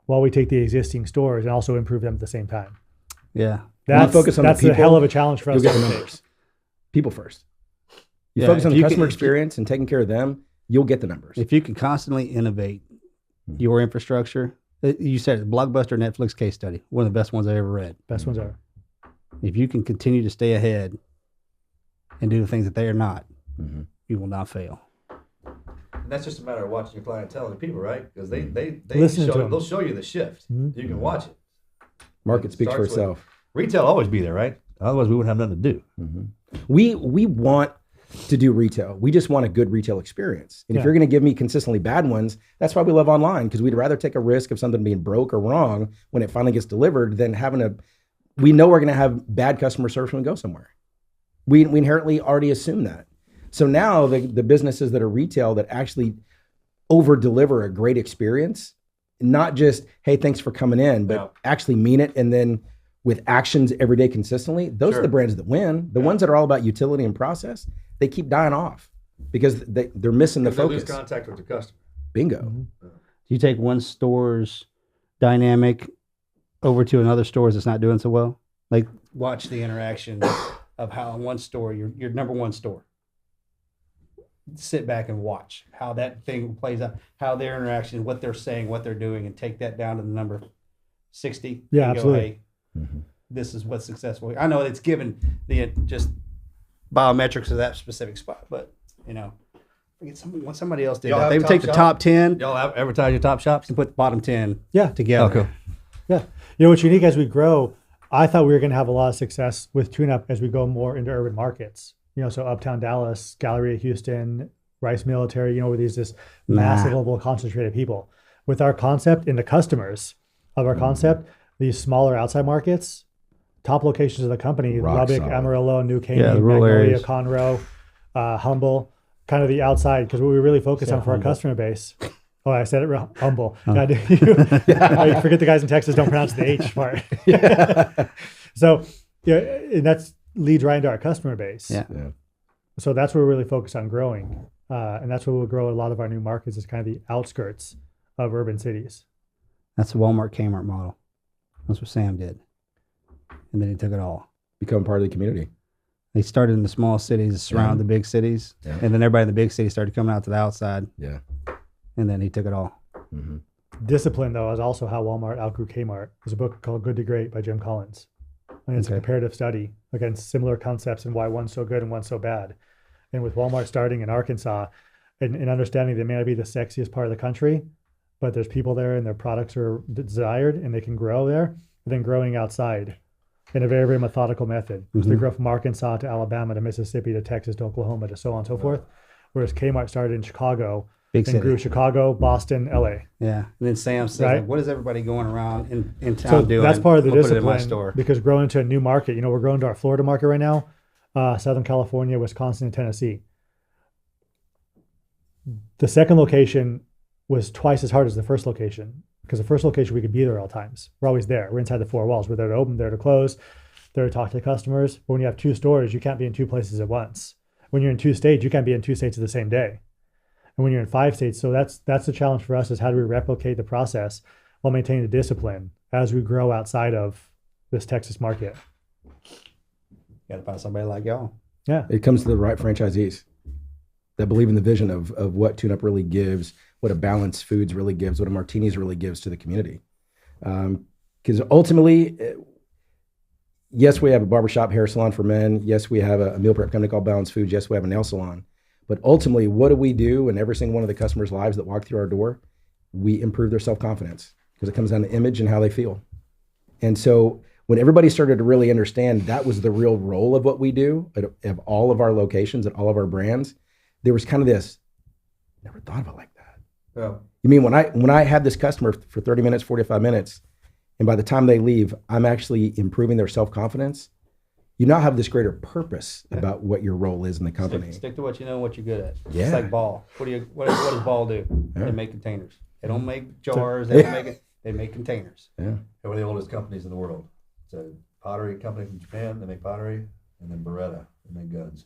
while we take the existing stores and also improve them at the same time? Yeah. When you focus on the That's a people, hell of a challenge for us. You'll get to the take. numbers. People first. You Yeah, focus on if the you customer can- experience and taking care of them, you'll get the numbers. If you can constantly innovate your infrastructure, you said it, Blockbuster Netflix case study, one of the best ones I ever read. Best ones are. If you can continue to stay ahead and do the things that they are not, Mhm. you will not fail. And that's just a matter of watching your clientele and the people, right? Because they Listening to show, them. they'll show you the shift. Mhm. You can watch it. Market speaks for Starts with- itself. Retail will always be there, right? Otherwise, we wouldn't have nothing to do. We want to do retail. We just want a good retail experience. And if Yeah. you're going to give me consistently bad ones, that's why we love online, because we'd rather take a risk of something being broke or wrong when it finally gets delivered than we know we're going to have bad customer service when we go somewhere. We inherently already assume that. So now the businesses that are retail that actually over deliver a great experience, not just, hey, thanks for coming in, but Yeah. actually mean it. And then with actions every day consistently, those are Sure. the brands that win. The ones that are all about utility and process, they keep dying off because they're missing the They lose focus. contact with the customer. Bingo. You take one store's dynamic over to another store's that's not doing so well. Like, watch the interaction of how in one store, your number one store. Sit back and watch how that thing plays out, how their interaction, what they're saying, what they're doing, and take that down to the number 60. Yeah, and absolutely. Go, hey, this is what's successful. I know it's given the just biometrics of that specific spot, but I forget what somebody else did. Y'all That. have They would top take the shop? top 10 Y'all advertise your top shops? and put the bottom 10 Yeah. together. Oh, cool. Yeah. What's unique as we grow, I thought we were going to have a lot of success with tune-up as we go more into urban markets. So Uptown Dallas, Galleria Houston, Rice Military, where these this massive level of concentrated people. With our concept and the customers of our concept, these smaller outside markets, top locations of the company, Rock Lubbock, solid. Amarillo, New Caney, Yeah, the rural Magnolia, areas. Conroe, Humble, kind of the outside, because what we really focus on for our Humble. customer base. Oh, I said it real humble. God, I forget the guys in Texas don't pronounce the H part. So, and that's leads right into our customer base. Yeah. So that's where we're really focused on growing. And that's where we'll grow a lot of our new markets is kind of the outskirts of urban cities. That's the Walmart Kmart model. That's what Sam did. And then he took it all. Become part of the community. They started in the small cities, surround the big cities. Yeah. And then everybody in the big cities started coming out to the outside. Yeah. And then he took it all. Mm-hmm. Discipline, though, is also how Walmart outgrew Kmart. There's a book called Good to Great by Jim Collins. And it's a Okay. comparative study against similar concepts and why one's so good and one's so bad. And with Walmart starting in Arkansas and understanding they may not be the sexiest part of the country, but there's people there and their products are desired and they can grow there, and then growing outside in a very, very methodical method. So they grow from Arkansas to Alabama to Mississippi to Texas to Oklahoma to so on and so forth. Whereas Kmart started in Chicago Big and city. grew Chicago, Boston, LA. Yeah. And then Sam says, Right. like, what is everybody going around in town So doing? that's part of the I'll put it in my discipline store. because growing to a new market, we're growing to our Florida market right now, Southern California, Wisconsin, and Tennessee. The second location was twice as hard as the first location because the first location we could be there at all times. We're always there. We're inside the four walls. We're there to open, there to close, there to talk to the customers. But when you have two stores, you can't be in two places at once. When you're in two states, you can't be in two states at the same day. And when you're in 5 states, so that's the challenge for us is how do we replicate the process while maintaining the discipline as we grow outside of this Texas market. Got to find somebody like y'all. Yeah. It comes to the right franchisees that believe in the vision of what Tune Up really gives, what a Balanced Foods really gives, what a Martinis really gives to the community. Because ultimately, yes, we have a barbershop, hair salon for men. Yes, we have a meal prep company called Balanced Foods. Yes, we have a nail salon. But ultimately, what do we do in every single one of the customers' lives that walk through our door? We improve their self-confidence because it comes down to image and how they feel. And so when everybody started to really understand that was the real role of what we do at all of our locations, at all of our brands, there was kind of this, never thought of it like that. Well, You mean when I have this customer for 30 minutes, 45 minutes, and by the time they leave, I'm actually improving their self-confidence, you now have this greater purpose about what your role is in the company. Stick to what you know and what you're good at. Yeah. It's like Ball. What does Ball do? Yeah. They make containers. They don't make jars. They don't make it. They make containers. Yeah. they're one of the oldest companies in the world. It's a pottery company from Japan. They make pottery, and then Beretta. They make guns.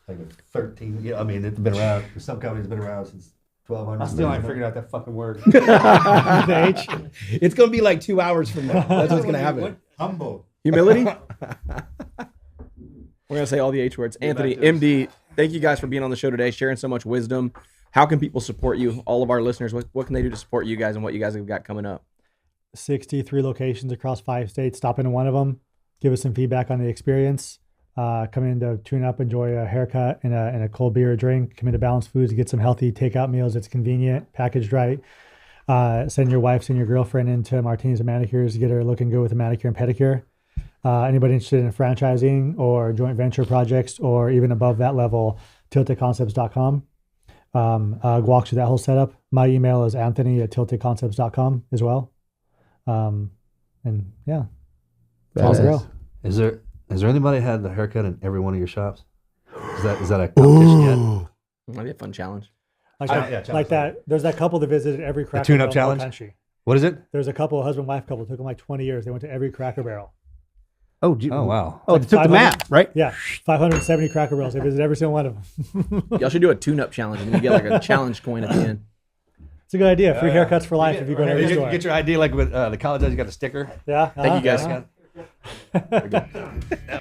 Like a 13. Yeah, I mean, it's been around. Some companies have been around since 1200. I still ain't figured out that fucking word. The H. It's going to be like 2 hours from now. That's what's going to happen. Humble. Humility. We're gonna say all the H words. Anthony, MD, thank you guys for being on the show today, sharing so much wisdom. How can people support you? All of our listeners, what can they do to support you guys and what you guys have got coming up? 63 locations across 5 states. Stop into one of them. Give us some feedback on the experience. Come in to tune up, enjoy a haircut and a cold beer or drink. Come into Balanced Foods, get some healthy takeout meals. It's convenient, packaged right. Send your wife, send your girlfriend into Martinis Manicures, get her looking good with a manicure and pedicure. Anybody interested in franchising or joint venture projects or even above that level, tiltedconcepts.com. Walk through that whole setup. My email is anthony@tiltedconcepts.com as well. And yeah, Awesome. Is there anybody had the haircut in every one of your shops? Is that a competition yet? Might be a fun challenge. like Yeah, that. challenge Like that. There's that couple that visited every Cracker tune-up Barrel in challenge? the country. What is it? There's a couple, husband-wife couple, took them like 20 years. They went to every Cracker Barrel. Oh, wow. Oh, they took the 500 map, right? Yeah, 570 Cracker Barrels. They visited every single one of them. Y'all should do a tune-up challenge and you get like a challenge coin at the end. It's a good idea. Free haircuts for life if you go to every You store. get your ID like with the college does. You got the sticker. Yeah. Thank you guys. uh-huh.